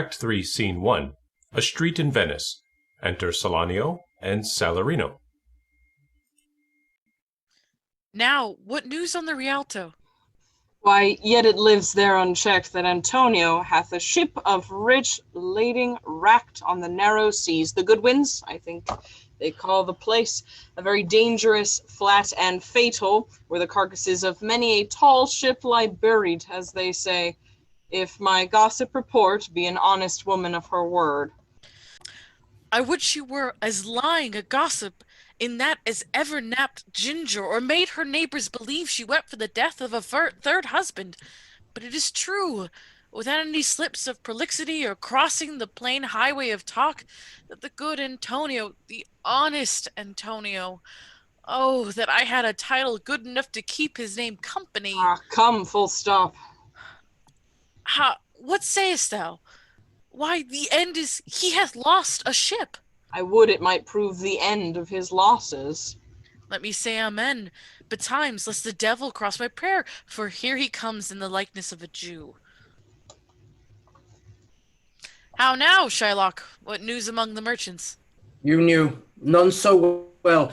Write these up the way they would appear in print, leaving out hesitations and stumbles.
Act 3, Scene 1. A street in Venice. Enter Salanio and Salarino. Now, what news on the Rialto? Why, yet it lives there unchecked that Antonio hath a ship of rich lading wracked on the narrow seas. The Goodwins, I think they call the place, a very dangerous, flat, and fatal, where the carcasses of many a tall ship lie buried, as they say, if my gossip report be an honest woman of her word. I would she were as lying a gossip in that as ever napped ginger, or made her neighbors believe she wept for the death of a third husband. But it is true, without any slips of prolixity or crossing the plain highway of talk, that the good Antonio, the honest Antonio, oh, that I had a title good enough to keep his name company. Ah, come, full stop. What sayest thou? Why, the end is he hath lost a ship. I would it might prove the end of his losses. Let me say amen, betimes, lest the devil cross my prayer, for here he comes in the likeness of a Jew. How now, Shylock? What news among the merchants? You knew, none so well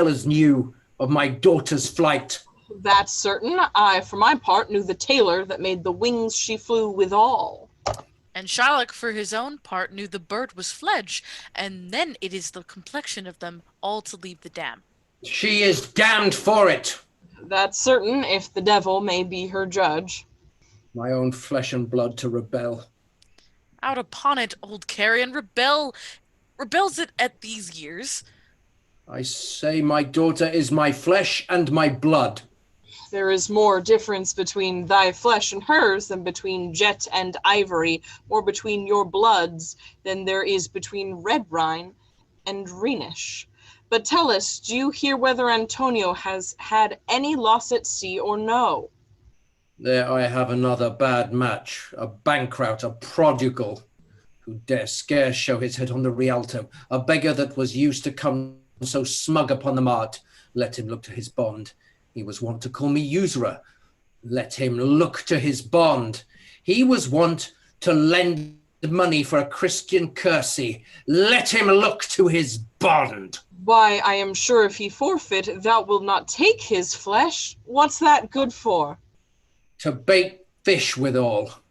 as knew of my daughter's flight. That's certain. I, for my part, knew the tailor that made the wings she flew withal. And Shylock, for his own part, knew the bird was fledged, and then it is the complexion of them all to leave the dam. She is damned for it. That's certain, if the devil may be her judge. My own flesh and blood to rebel. Out upon it, old carrion, rebels it at these years? I say my daughter is my flesh and my blood. There is more difference between thy flesh and hers than between jet and ivory, more between your bloods than there is between red Rhine and Rhenish. But tell us, do you hear whether Antonio has had any loss at sea or no? There I have another bad match, a bankrout, a prodigal, who dare scarce show his head on the Rialto, a beggar that was used to come so smug upon the mart. Let him look to his bond. He was wont to call me usurer. Let him look to his bond. He was wont to lend money for a Christian kersey. Let him look to his bond. Why, I am sure if he forfeit, thou wilt not take his flesh. What's that good for? To bait fish withal.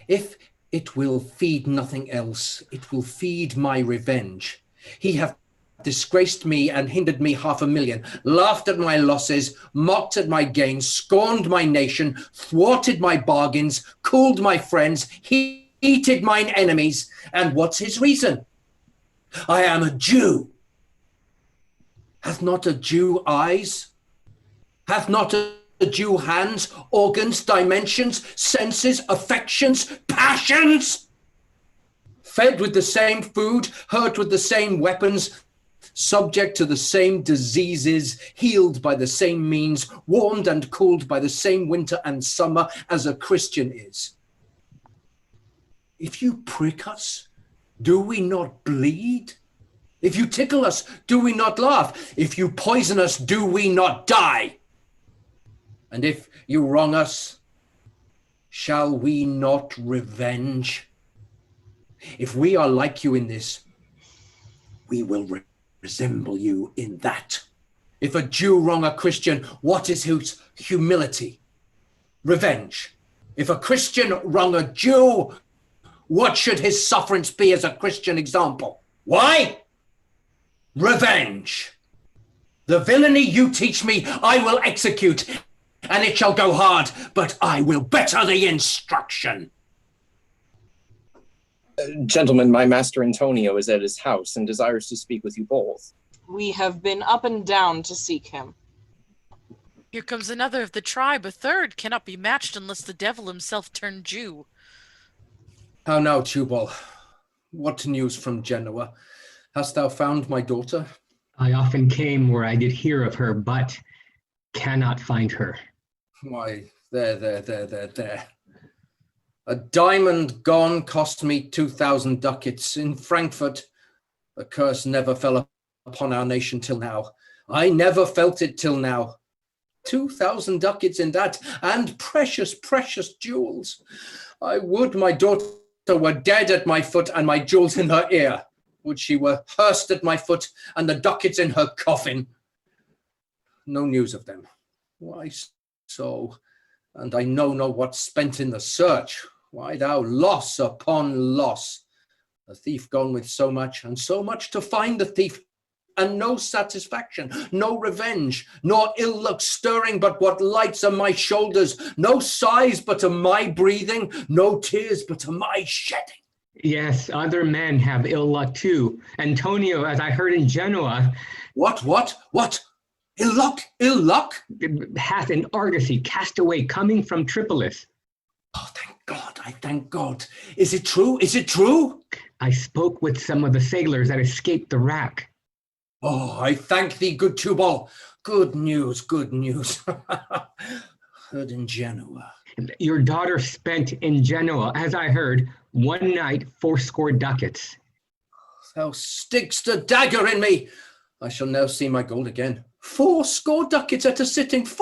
If it will feed nothing else, it will feed my revenge. He hath disgraced me and hindered me 500,000, laughed at my losses, mocked at my gains, scorned my nation, thwarted my bargains, cooled my friends, heated mine enemies. And what's his reason? I am a Jew. Hath not a Jew eyes? Hath not a Jew hands, organs, dimensions, senses, affections, passions? Fed with the same food, hurt with the same weapons, subject to the same diseases, healed by the same means, warmed and cooled by the same winter and summer as a Christian is. If you prick us, do we not bleed? If you tickle us, do we not laugh? If you poison us, do we not die? And if you wrong us, shall we not revenge? If we are like you in this, we will resemble you in that. If a Jew wrong a Christian, what is his humility? Revenge. If a Christian wrong a Jew, what should his sufferance be as a Christian example? Why? Revenge. The villainy you teach me, I will execute, and it shall go hard, but I will better the instruction. Gentlemen, my master Antonio is at his house and desires to speak with you both. We have been up and down to seek him. Here comes another of the tribe. A third cannot be matched unless the devil himself turn Jew. How now, Tubal? What news from Genoa? Hast thou found my daughter? I often came where I did hear of her, but cannot find her. Why, there. A diamond gone cost me 2,000 ducats. In Frankfurt, the curse never fell upon our nation till now. I never felt it till now. 2,000 ducats in that, and precious, precious jewels. I would my daughter were dead at my foot and my jewels in her ear. Would she were hearsed at my foot and the ducats in her coffin. No news of them. Why so? And I know not what spent in the search. Why thou loss upon loss? The thief gone with so much, and so much to find the thief, and no satisfaction, no revenge, nor ill luck stirring but what lights on my shoulders, no sighs but to my breathing, no tears but to my shedding. Yes, other men have ill luck too. Antonio, as I heard in Genoa, What? Ill luck? Ill luck? hath an argosy cast away coming from Tripolis. Oh, thank God, I thank God. Is it true? Is it true? I spoke with some of the sailors that escaped the wreck. Oh, I thank thee, good Tubal. Good news, good news. Heard in Genoa. Your daughter spent in Genoa, as I heard, one night 80 ducats. Thou stick'st a dagger in me. I shall now see my gold again. 80 ducats at a sitting. 80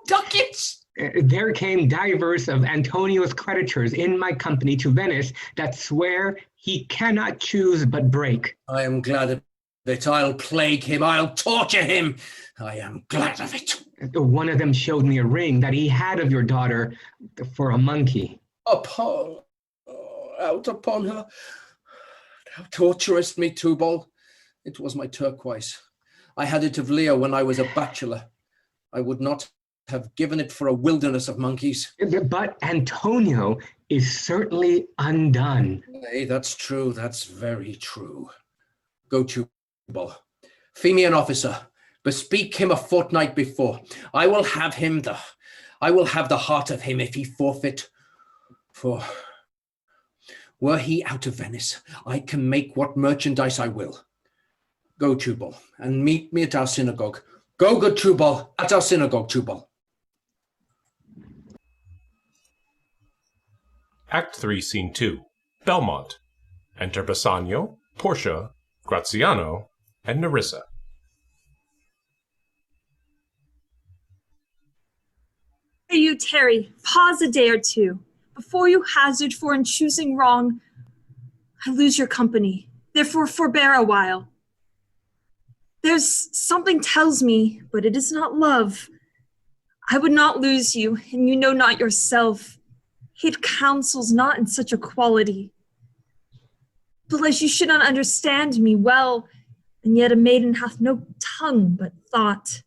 ducats. There came divers of Antonio's creditors in my company to Venice that swear he cannot choose but break. I am glad of it. I'll plague him. I'll torture him. I am glad of it. One of them showed me a ring that he had of your daughter for a monkey. Out upon her. Thou torturest me, Tubal. It was my turquoise. I had it of Leo when I was a bachelor. I would not have given it for a wilderness of monkeys. But Antonio is certainly undone. Hey, that's true. That's very true. Go, Tubal. Fee me an officer. Bespeak him a fortnight before. I will have the heart of him if he forfeit. For were he out of Venice, I can make what merchandise I will. Go, Tubal, and meet me at our synagogue. Go, good Tubal, at our synagogue, Tubal. Act 3, Scene 2. Belmont. Enter Bassanio, Portia, Graziano, and Nerissa. Pray you tarry, pause a day or two. Before you hazard, for in choosing wrong, I lose your company. Therefore forbear a while. There's something tells me, but it is not love. I would not lose you, and you know not yourself. Hate counsels not in such a quality. But as you should not understand me well, and yet a maiden hath no tongue but thought.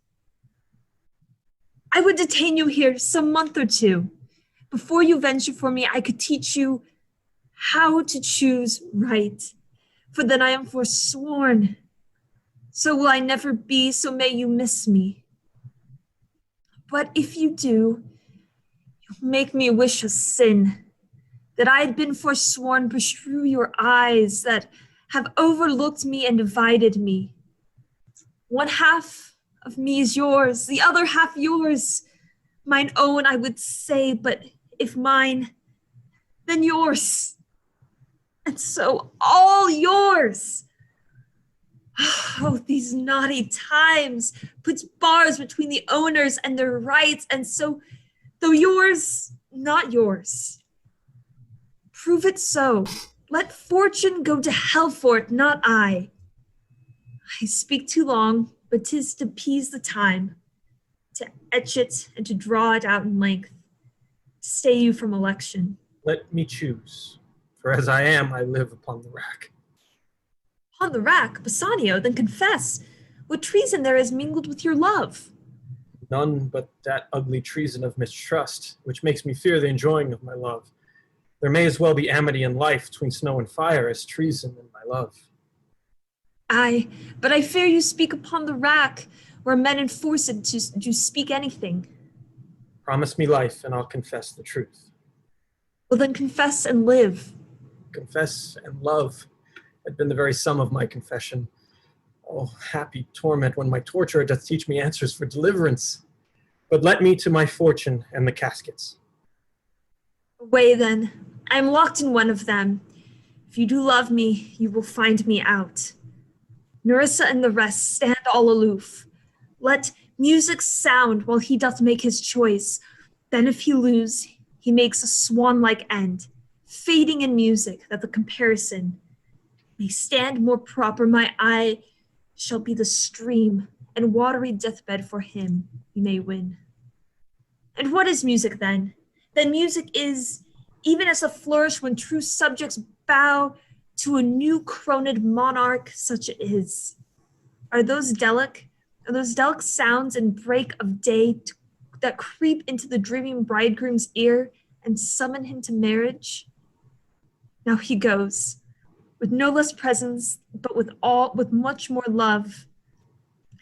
I would detain you here some month or two. Before you venture for me, I could teach you how to choose right. For then I am forsworn. So will I never be, so may you miss me. But if you do, you'll make me wish a sin, that I had been forsworn, beshrew your eyes that have overlooked me and divided me. One half of me is yours, the other half yours. Mine own, I would say, but if mine, then yours. And so all yours. Oh, these naughty times puts bars between the owners and their rights, and so, though yours, not yours. Prove it so. Let fortune go to hell for it, not I. I speak too long, but 'tis to appease the time, to etch it and to draw it out in length, to stay you from election. Let me choose, for as I am, I live upon the rack. Upon the rack, Bassanio, then confess what treason there is mingled with your love. None but that ugly treason of mistrust, which makes me fear the enjoying of my love. There may as well be amity in life between snow and fire as treason in my love. Aye, but I fear you speak upon the rack, where men enforce it to speak anything. Promise me life, and I'll confess the truth. Well, then confess and live. Confess and love had been the very sum of my confession. Oh, happy torment when my torturer doth teach me answers for deliverance. But let me to my fortune and the caskets. Away then, I am locked in one of them. If you do love me, you will find me out. Nerissa and the rest stand all aloof. Let music sound while he doth make his choice. Then if he lose, he makes a swan-like end, fading in music that the comparison may stand more proper. My eye shall be the stream, and watery deathbed for him he may win. And what is music then? Then music is, even as a flourish when true subjects bow to a new croned monarch, such it is. Are those delic sounds and break of day that creep into the dreaming bridegroom's ear and summon him to marriage? Now he goes, with no less presence, but with much more love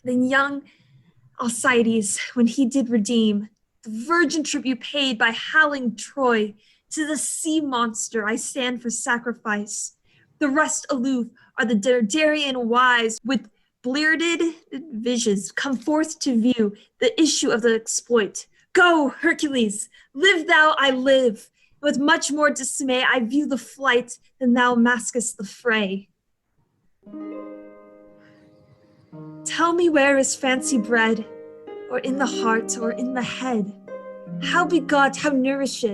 than young Alcides when he did redeem the virgin tribute paid by howling Troy. To the sea monster I stand for sacrifice. The rest aloof are the Dardanian wise, with bleared visions come forth to view the issue of the exploit. Go, Hercules, live thou, I live. With much more dismay I view the flight than thou maskest the fray. Tell me, where is fancy bred, or in the heart, or in the head? How begot, how nourished?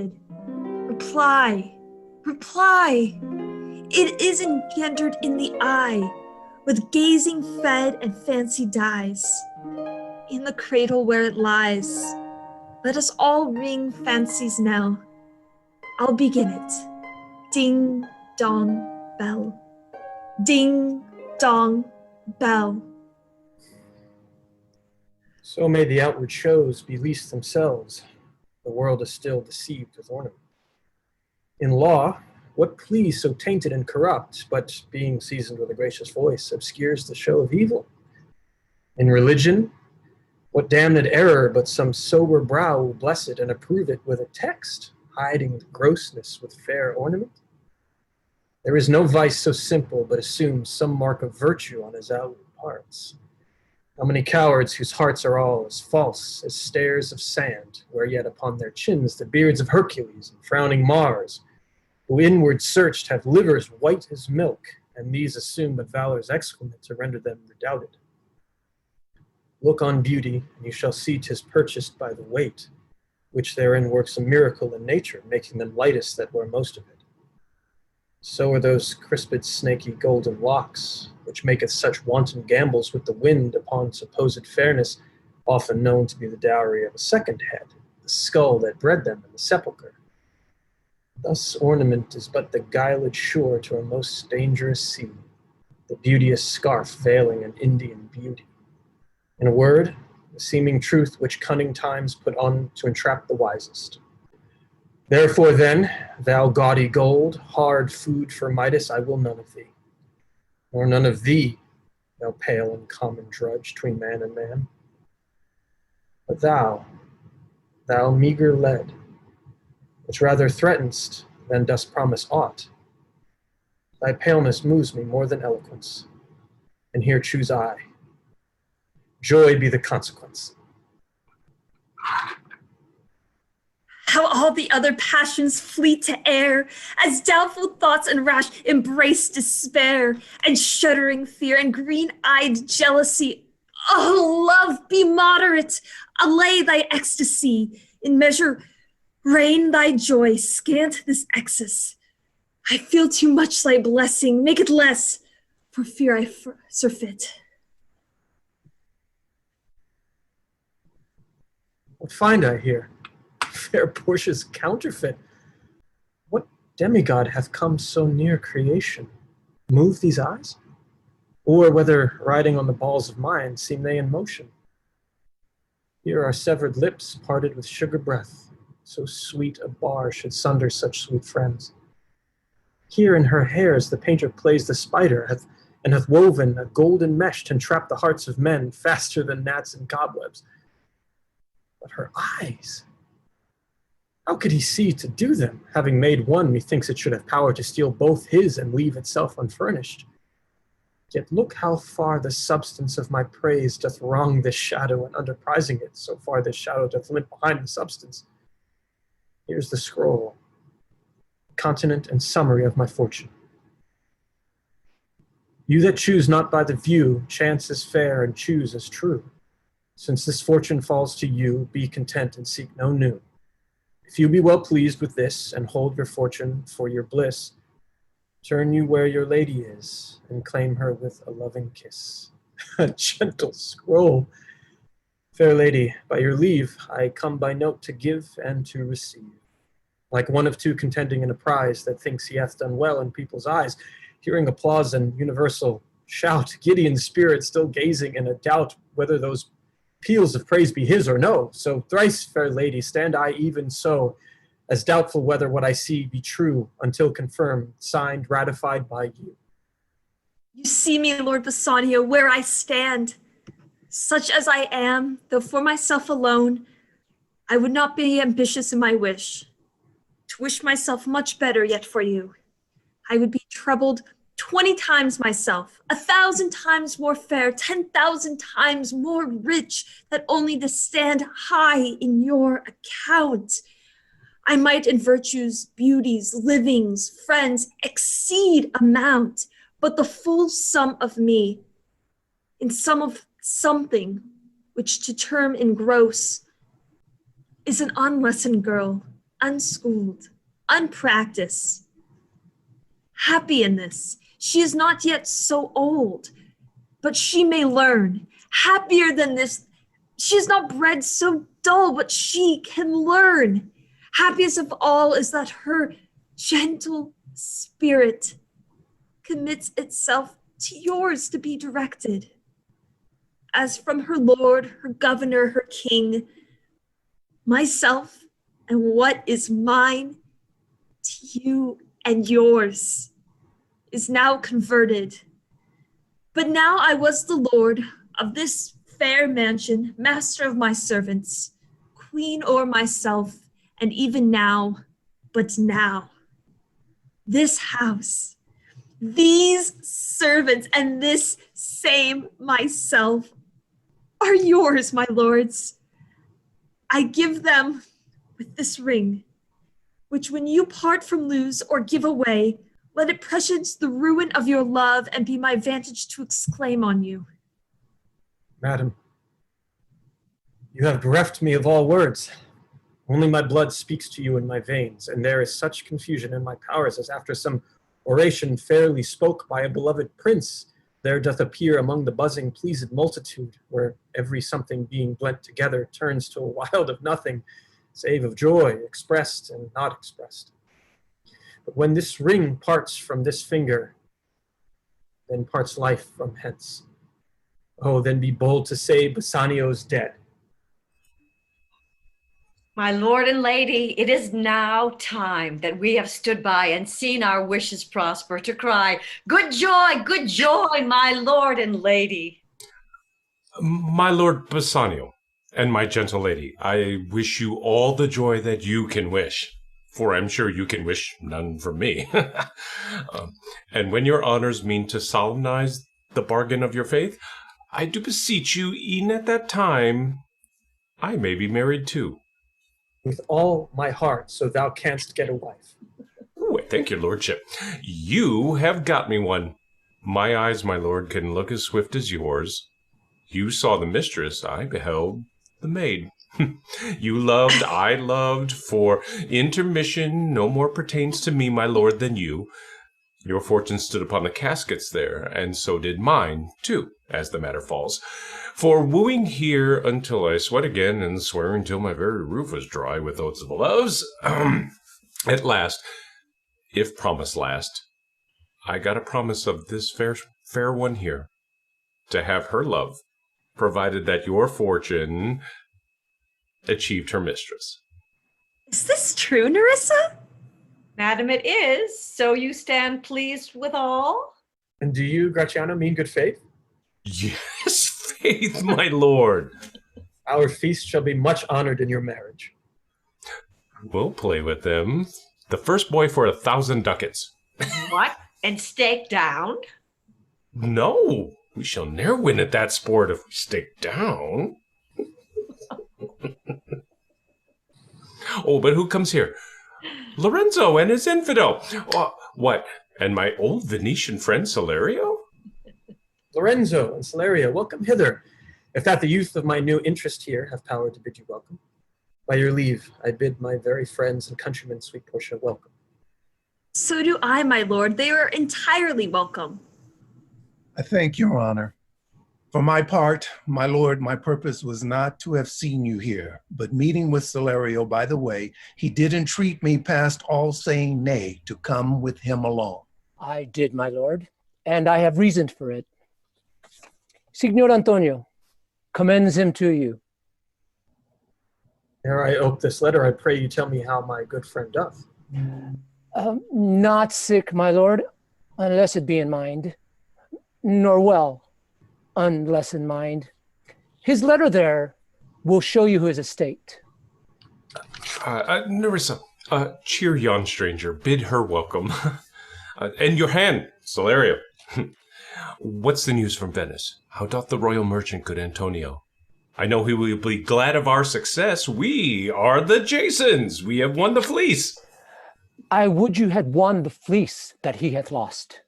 Reply, reply. It is engendered in the eye, with gazing fed and fancy dies. In the cradle where it lies, let us all ring fancy's knell. I'll begin it. Ding, dong, bell. Ding, dong, bell. So may the outward shows be least themselves. The world is still deceived with ornament. In law, what plea so tainted and corrupt, but being seasoned with a gracious voice, obscures the show of evil? In religion, what damned error but some sober brow will bless it and approve it with a text, hiding the grossness with fair ornament? There is no vice so simple but assumes some mark of virtue on his outward parts. How many cowards whose hearts are all as false as stairs of sand, wear yet upon their chins the beards of Hercules and frowning Mars, who inward searched have livers white as milk, and these assume but valor's excrement to render them redoubted. Look on beauty, and you shall see 'tis purchased by the weight, which therein works a miracle in nature, making them lightest that wear most of it. So are those crisped, snaky, golden locks, which maketh such wanton gambols with the wind upon supposed fairness, often known to be the dowry of a second head, the skull that bred them in the sepulchre. Thus ornament is but the guiled shore to a most dangerous sea, the beauteous scarf veiling an Indian beauty. In a word, the seeming truth which cunning times put on to entrap the wisest. Therefore then, thou gaudy gold, hard food for Midas, I will none of thee, nor none of thee, thou pale and common drudge tween man and man. But thou meager lead, which rather threaten'st than dost promise aught, thy paleness moves me more than eloquence, and here choose I. Joy be the consequence. How all the other passions flee to air, as doubtful thoughts and rash embrace despair, and shuddering fear and green-eyed jealousy. Oh, love, be moderate, allay thy ecstasy, in measure reign thy joy, scant this excess. I feel too much thy blessing, make it less, for fear I surfeit. What find I here? Fair Portia's counterfeit. What demigod hath come so near creation? Move these eyes? Or whether riding on the balls of mine, seem they in motion? Here are severed lips parted with sugar breath, so sweet a bar should sunder such sweet friends. Here in her hairs the painter plays the spider, and hath woven a golden mesh to entrap the hearts of men faster than gnats and cobwebs. But her eyes, how could he see to do them? Having made one, methinks it should have power to steal both his and leave itself unfurnished. Yet look how far the substance of my praise doth wrong this shadow, and underprizing it, so far this shadow doth limp behind the substance. Here's the scroll, continent and summary of my fortune. You that choose not by the view, chance is fair and choose as true. Since this fortune falls to you, be content and seek no new. If you be well pleased with this, and hold your fortune for your bliss, turn you where your lady is, and claim her with a loving kiss. A gentle scroll. Fair lady, by your leave, I come by note to give and to receive. Like one of two contending in a prize that thinks he hath done well in people's eyes, hearing applause and universal shout, giddy in spirit, still gazing in a doubt whether those peals of praise be his or no. So thrice, fair lady, stand I even so, as doubtful whether what I see be true, until confirmed, signed, ratified by you. You see me, Lord Bassanio, where I stand, such as I am, though for myself alone, I would not be ambitious in my wish, to wish myself much better yet for you. I would be troubled 20 times myself, 1,000 times more fair, 10,000 times more rich, that only to stand high in your account. I might in virtues, beauties, livings, friends, exceed amount, but the full sum of me, in sum of something, which to term in gross, is an unlessoned girl, unschooled, unpracticed. Happy in this, she is not yet so old, but she may learn. Happier than this, she is not bred so dull, but she can learn. Happiest of all is that her gentle spirit commits itself to yours to be directed. As from her lord, her governor, her king, myself and what is mine to you and yours is now converted. But now I was the lord of this fair mansion, master of my servants, queen o'er myself, and even now, but now, this house, these servants, and this same myself are yours, my lords. I give them with this ring, which when you part from lose or give away, let it prescience the ruin of your love and be my vantage to exclaim on you. Madam, you have bereft me of all words. Only my blood speaks to you in my veins, and there is such confusion in my powers as after some oration fairly spoke by a beloved prince, there doth appear among the buzzing pleased multitude, where every something being blent together turns to a wild of nothing, save of joy expressed and not expressed. But when this ring parts from this finger, then parts life from hence. Oh, then be bold to say Bassanio's dead. My lord and lady, it is now time that we have stood by and seen our wishes prosper to cry, good joy, my lord and lady. My lord Bassanio, and my gentle lady, I wish you all the joy that you can wish, for I'm sure you can wish none from me. And when your honors mean to solemnize the bargain of your faith, I do beseech you, e'en at that time, I may be married too. With all my heart, so thou canst get a wife. Ooh, thank your lordship. You have got me one. My eyes, my lord, can look as swift as yours. You saw the mistress, I beheld the maid. You loved, I loved, for intermission no more pertains to me, my lord, than you. Your fortune stood upon the caskets there, and so did mine, too, as the matter falls. For wooing here until I sweat again, and swearing till my very roof was dry with oaths of loves, at last, if promise last, I got a promise of this fair one here, to have her love, provided that your fortune achieved her mistress. Is this true, Nerissa? Madam, it is. So you stand pleased with all? And do you, Gratiano, mean good faith? Yes, faith, my lord. Our feast shall be much honored in your marriage. We'll play with them. The first boy for 1,000 ducats. What? And stake down? No, we shall ne'er win at that sport if we stake down. Oh, but who comes here? Lorenzo and his infidel. What? And my old Venetian friend Salerio? Lorenzo and Salaria, welcome hither. If that the youth of my new interest here have power to bid you welcome. By your leave, I bid my very friends and countrymen, sweet Portia, welcome. So do I, my lord. They are entirely welcome. I thank your honor. For my part, my lord, my purpose was not to have seen you here, but meeting with Celerio by the way, he did entreat me past all saying nay to come with him along. I did, my lord, and I have reason for it. Signor Antonio commends him to you. Ere I ope this letter, I pray you tell me how my good friend doth. Not sick, my lord, unless it be in mind, nor well, unless in mind. His letter there will show you his estate. Nerissa, cheer yon stranger, bid her welcome. And your hand, Celerio. What's the news from Venice? How doth the royal merchant, good Antonio? I know he will be glad of our success. We are the Jasons. We have won the fleece. I would you had won the fleece that he hath lost.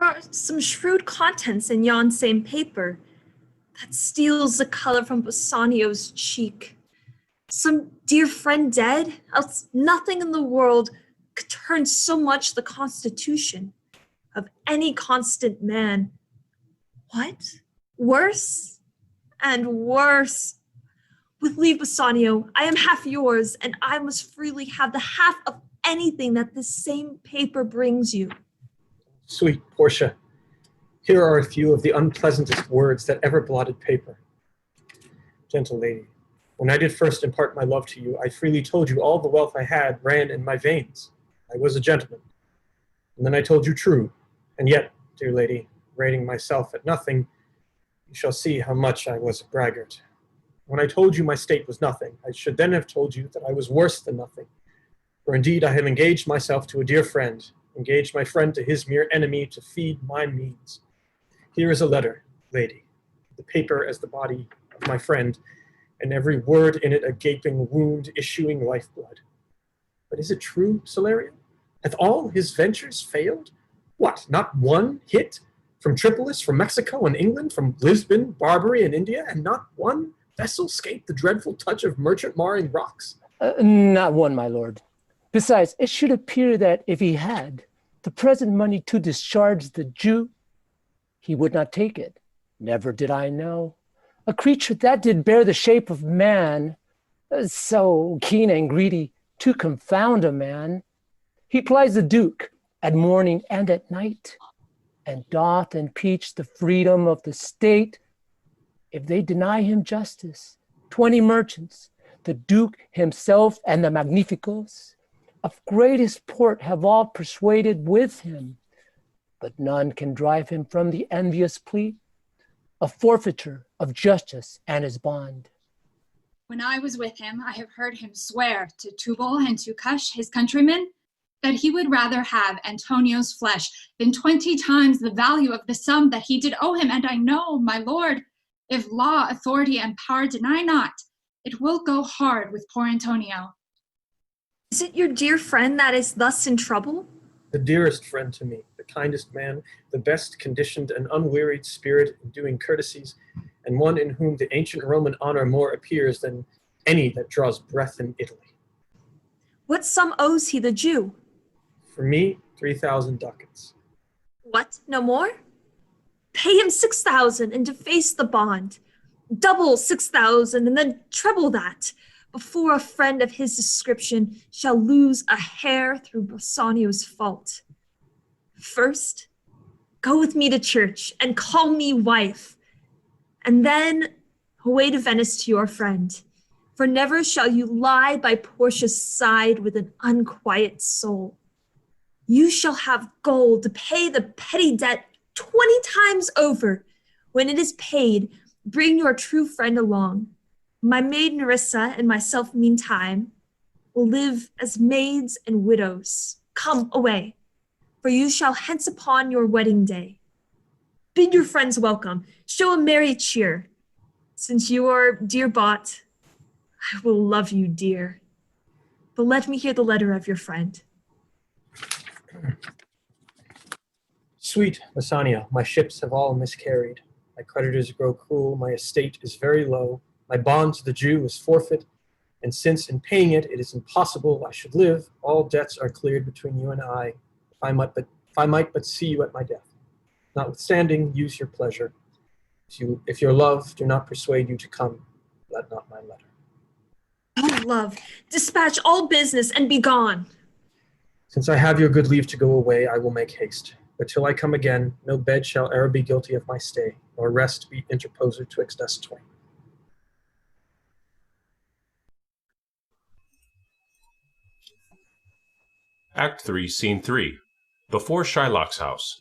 There are some shrewd contents in yon same paper that steals the color from Bassanio's cheek. Some dear friend dead, else nothing in the world could turn so much the constitution of any constant man. What? Worse and worse. With leave, Bassanio, I am half yours, and I must freely have the half of anything that this same paper brings you. Sweet Portia, here are a few of the unpleasantest words that ever blotted paper. Gentle lady, when I did first impart my love to you, I freely told you all the wealth I had ran in my veins. I was a gentleman. And then I told you true. And yet, dear lady, rating myself at nothing, you shall see how much I was a braggart. When I told you my state was nothing, I should then have told you that I was worse than nothing. For indeed I have engaged myself to a dear friend, engaged my friend to his mere enemy to feed my means. Here is a letter, lady, the paper as the body of my friend, and every word in it a gaping wound issuing lifeblood. But is it true, Celerio? Hath all his ventures failed? What, not one hit? From Tripolis, from Mexico and England, from Lisbon, Barbary, and India, and not one vessel escaped the dreadful touch of merchant-marring rocks? Not one, my lord. Besides, it should appear that if he had the present money to discharge the Jew, he would not take it. Never did I know a creature that did bear the shape of man, so keen and greedy to confound a man. He plies the Duke at morning and at night, and doth impeach the freedom of the state. If they deny him justice, 20 merchants, the Duke himself and the Magnificos, of greatest port have all persuaded with him, but none can drive him from the envious plea of forfeiture of justice and his bond. When I was with him, I have heard him swear to Tubal and to Cush, his countrymen, that he would rather have Antonio's flesh than 20 times the value of the sum that he did owe him. And I know, my lord, if law, authority, and power deny not, it will go hard with poor Antonio. Is it your dear friend that is thus in trouble? The dearest friend to me, the kindest man, the best conditioned and unwearied spirit in doing courtesies, and one in whom the ancient Roman honor more appears than any that draws breath in Italy. What sum owes he the Jew? For me, 3,000 ducats. What, no more? Pay him 6,000 and deface the bond. Double 6,000 and then treble that, before a friend of his description shall lose a hair through Bassanio's fault. First, go with me to church and call me wife, and then away to Venice to your friend, for never shall you lie by Portia's side with an unquiet soul. You shall have gold to pay the petty debt 20 times over. When it is paid, bring your true friend along. My maid Nerissa and myself, meantime, will live as maids and widows. Come away, for you shall hence upon your wedding day. Bid your friends welcome, show a merry cheer. Since you are dear bought, I will love you dear. But let me hear the letter of your friend. Sweet Bassanio, my ships have all miscarried. My creditors grow cruel, my estate is very low. My bond to the Jew is forfeit, And since in paying it, it is impossible I should live, all debts are cleared between you and I, if I might but see you at my death. Notwithstanding, use your pleasure. If your love do not persuade you to come, let not my letter. Oh, love, dispatch all business and be gone. Since I have your good leave to go away, I will make haste. But till I come again, no bed shall e'er be guilty of my stay, nor rest be interposer twixt us twain. Act 3, Scene 3. Before Shylock's house.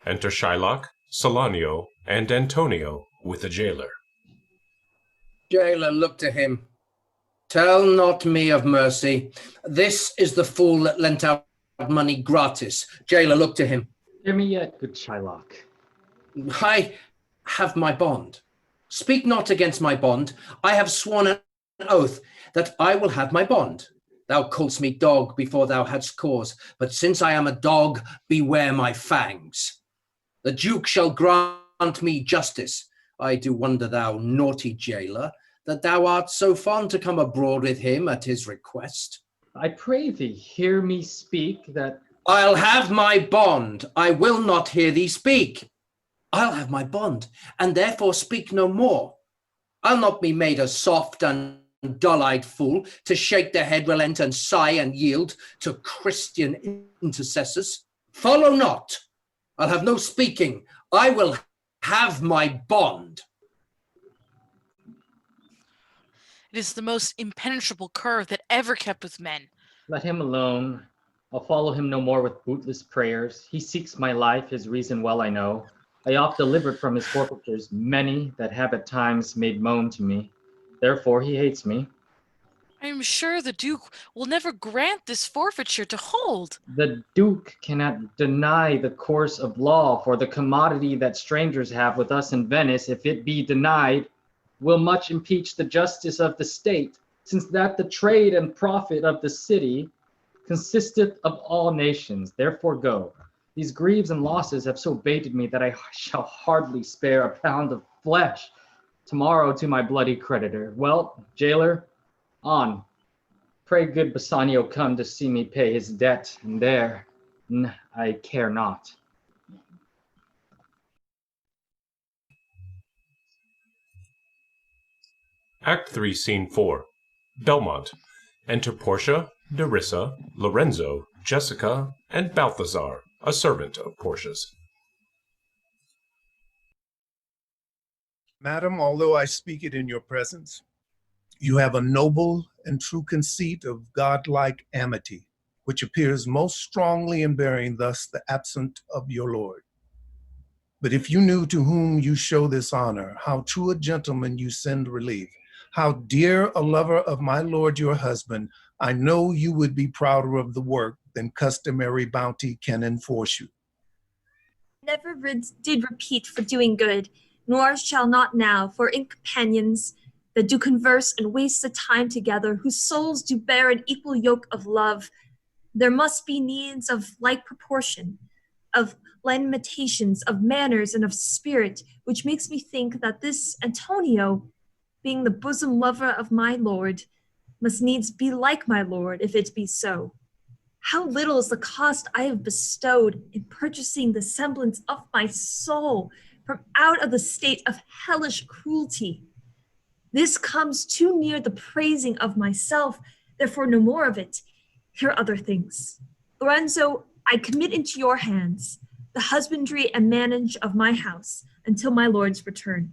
Enter Shylock, Salanio, and Antonio with a jailer. Jailer, look to him. Tell not me of mercy. This is the fool that lent out money gratis. Jailer, look to him. Hear me yet, good Shylock. I have my bond. Speak not against my bond. I have sworn an oath that I will have my bond. Thou call'st me dog before thou hadst cause, but since I am a dog, beware my fangs. The Duke shall grant me justice. I do wonder, thou naughty jailer, that thou art so fond to come abroad with him at his request. I pray thee, hear me speak that... I'll have my bond. I will not hear thee speak. I'll have my bond, and therefore speak no more. I'll not be made a soft and dull-eyed fool to shake the head, relent, and sigh and yield to Christian intercessors. Follow not. I'll have no speaking. I will have my bond. It is the most impenetrable cur that ever kept with men. Let him alone. I'll follow him no more with bootless prayers. He seeks my life, his reason well I know. I oft delivered from his forfeitures many that have at times made moan to me. Therefore he hates me. I am sure the Duke will never grant this forfeiture to hold. The Duke cannot deny the course of law, for the commodity that strangers have with us in Venice, if it be denied, will much impeach the justice of the state, since that the trade and profit of the city consisteth of all nations. Therefore go. These griefs and losses have so baited me that I shall hardly spare a pound of flesh tomorrow to my bloody creditor. Well, jailer, on. Pray good Bassanio come to see me pay his debt, and there I care not. Act 3, Scene 4. Belmont. Enter Portia, Nerissa, Lorenzo, Jessica, and Balthazar, a servant of Portia's. Madam, although I speak it in your presence, you have a noble and true conceit of godlike amity, which appears most strongly in bearing thus the absent of your lord. But if you knew to whom you show this honor, how true a gentleman you send relief, how dear a lover of my lord your husband, I know you would be prouder of the work than customary bounty can enforce you. Never did repeat for doing good, nor shall not now, for in companions that do converse and waste the time together, whose souls do bear an equal yoke of love, there must be needs of like proportion, of limitations, of manners, and of spirit, which makes me think that this Antonio, being the bosom lover of my lord, must needs be like my lord, if it be so. How little is the cost I have bestowed in purchasing the semblance of my soul from out of the state of hellish cruelty. This comes too near the praising of myself, therefore no more of it. Here are other things. Lorenzo, I commit into your hands the husbandry and manage of my house until my lord's return.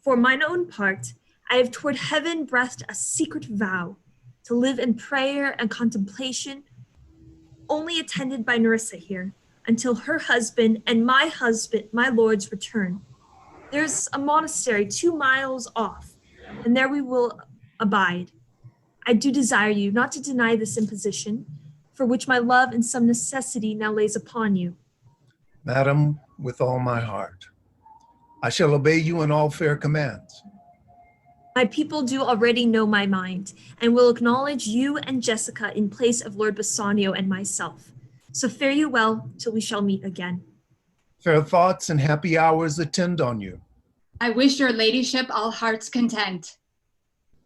For mine own part, I have toward heaven breathed a secret vow to live in prayer and contemplation, only attended by Nerissa here, until her husband, my lord's return. There's a monastery 2 miles off, and there we will abide. I do desire you not to deny this imposition, for which my love and some necessity now lays upon you. Madam, with all my heart, I shall obey you in all fair commands. My people do already know my mind, and will acknowledge you and Jessica in place of Lord Bassanio and myself. So fare you well till we shall meet again. Fair thoughts and happy hours attend on you. I wish your ladyship all heart's content.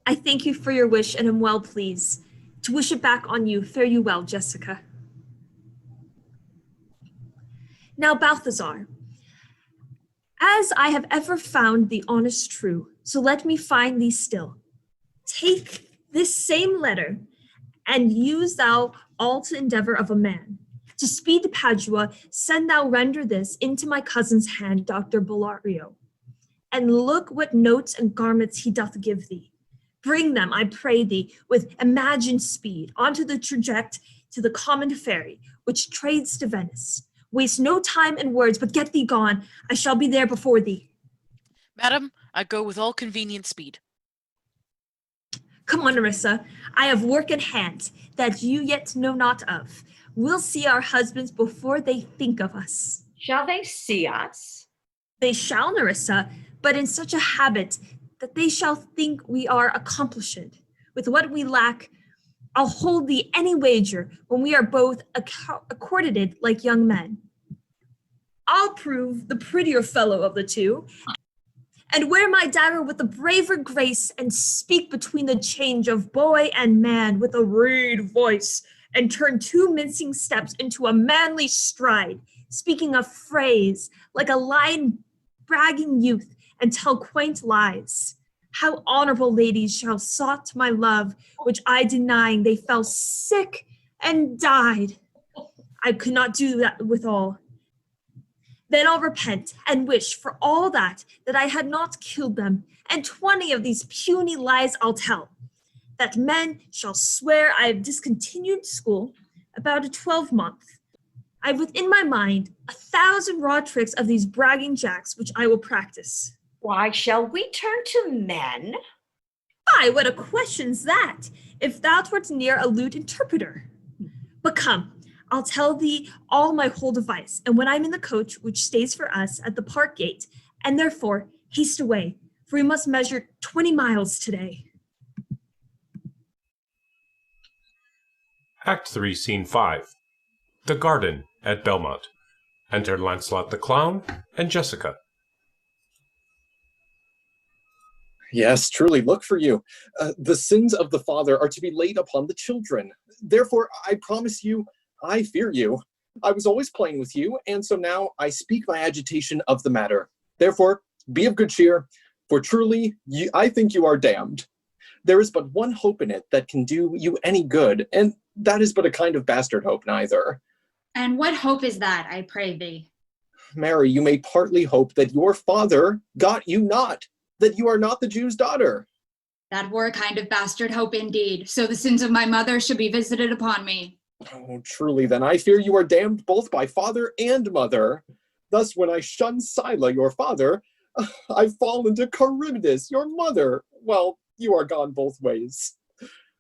I thank you for your wish and am well pleased. To wish it back on you, fare you well, Jessica. Now, Balthazar, as I have ever found the honest true, so let me find thee still. Take this same letter, and use thou all to endeavor of a man. To speed to Padua, send thou render this into my cousin's hand, Dr. Bellario. And look what notes and garments he doth give thee. Bring them, I pray thee, with imagined speed, onto the traject to the common ferry, which trades to Venice. Waste no time in words, but get thee gone. I shall be there before thee. Madam, I go with all convenient speed. Come on, Nerissa. I have work in hand that you yet know not of. We'll see our husbands before they think of us. Shall they see us? They shall, Nerissa, but in such a habit that they shall think we are accomplished. With what we lack, I'll hold thee any wager when we are both accorded like young men. I'll prove the prettier fellow of the two, and wear my dagger with a braver grace, and speak between the change of boy and man with a reed voice, and turn 2 mincing steps into a manly stride, speaking a phrase like a lion bragging youth, and tell quaint lies. How honorable ladies shall sought my love, which I denying they fell sick and died. I could not do that withal. Then I'll repent and wish for all that I had not killed them, and 20 of these puny lies I'll tell, that men shall swear I have discontinued school about a 12-month. I've within my mind 1,000 raw tricks of these bragging jacks, which I will practice. Why shall we turn to men? Why, what a question's that, if thou wert near a lute interpreter. But come, I'll tell thee all my whole device, and when I'm in the coach which stays for us at the park gate, and therefore haste away, for we must measure 20 miles today. Act 3, Scene 5. The Garden at Belmont. Enter Lancelot the Clown and Jessica. Yes, truly, look for you. The sins of the father are to be laid upon the children. Therefore, I promise you, I fear you. I was always playing with you, and so now I speak my agitation of the matter. Therefore, be of good cheer, for truly, I think you are damned. There is but one hope in it that can do you any good, and that is but a kind of bastard hope neither. And what hope is that, I pray thee? Mary, you may partly hope that your father got you not, that you are not the Jew's daughter. That were a kind of bastard hope indeed. So the sins of my mother should be visited upon me. Oh, truly, then I fear you are damned both by father and mother. Thus, when I shun Scylla, your father, I fall into Charybdis, your mother. Well, you are gone both ways.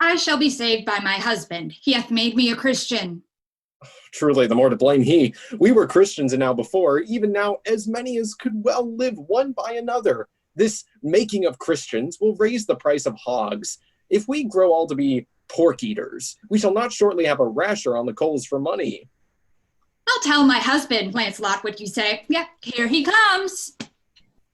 I shall be saved by my husband. He hath made me a Christian. Truly, the more to blame he. We were Christians and now before, even now as many as could well live one by another. This making of Christians will raise the price of hogs. If we grow all to be pork eaters, we shall not shortly have a rasher on the coals for money. I'll tell my husband, Lancelot, what you say. Yeah, here he comes.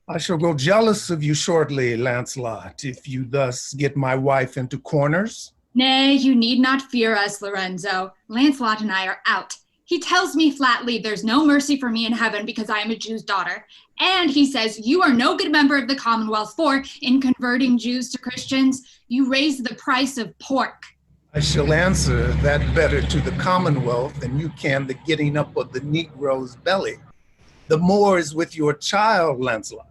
I shall grow jealous of you shortly, Lancelot, if you thus get my wife into corners. Nay, you need not fear us, Lorenzo. Lancelot and I are out. He tells me flatly there's no mercy for me in heaven because I am a Jew's daughter. And he says you are no good member of the Commonwealth, for in converting Jews to Christians, you raise the price of pork. I shall answer that better to the Commonwealth than you can the getting up of the Negro's belly. The more is with your child, Lancelot.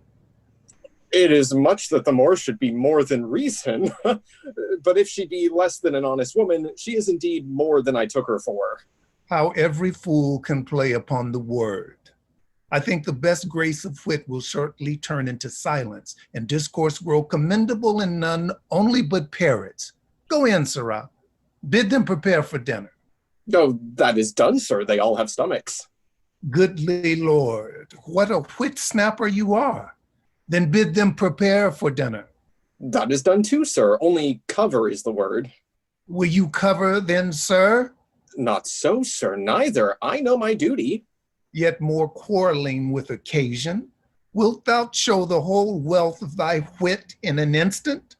It is much that the more should be more than reason. But if she be less than an honest woman, she is indeed more than I took her for. How every fool can play upon the word. I think the best grace of wit will shortly turn into silence, and discourse grow commendable in none only but parrots. Go in, Sirrah. Bid them prepare for dinner. Oh, that is done, sir. They all have stomachs. Goodly Lord, what a whit snapper you are. Then bid them prepare for dinner. That is done too, sir. Only cover is the word. Will you cover then, sir? Not so, sir, neither. I know my duty. Yet more quarreling with occasion. Wilt thou show the whole wealth of thy wit in an instant?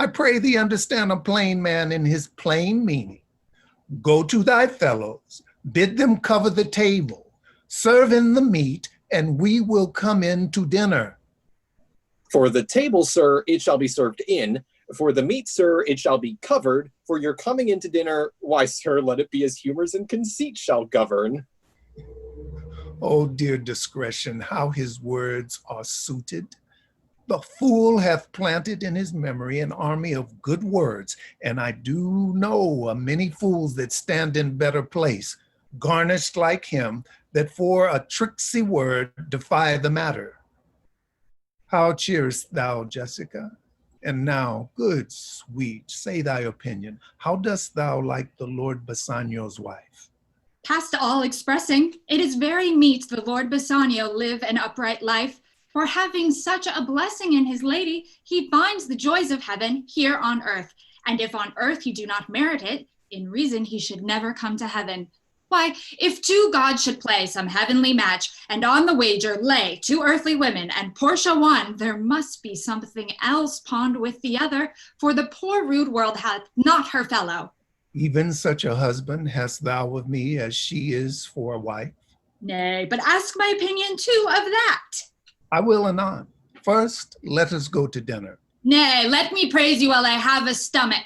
I pray thee understand a plain man in his plain meaning. Go to thy fellows, bid them cover the table, serve in the meat, and we will come in to dinner. For the table, sir, it shall be served in. For the meat, sir, it shall be covered. For your coming into dinner, why, sir, let it be as humors and conceit shall govern. Oh, dear discretion, how his words are suited. The fool hath planted in his memory an army of good words, and I do know a many fools that stand in better place, garnished like him, that for a tricksy word defy the matter. How cheerest thou, Jessica? And now, good sweet, say thy opinion. How dost thou like the Lord Bassanio's wife? Past all expressing, it is very meet the Lord Bassanio live an upright life, for having such a blessing in his lady, he finds the joys of heaven here on earth. And if on earth he do not merit it, in reason he should never come to heaven. Why, if two gods should play some heavenly match, and on the wager lay two earthly women, and Portia one, there must be something else pawned with the other, for the poor rude world hath not her fellow. Even such a husband hast thou of me as she is for a wife? Nay, but ask my opinion too of that. I will anon. First, let us go to dinner. Nay, let me praise you while I have a stomach.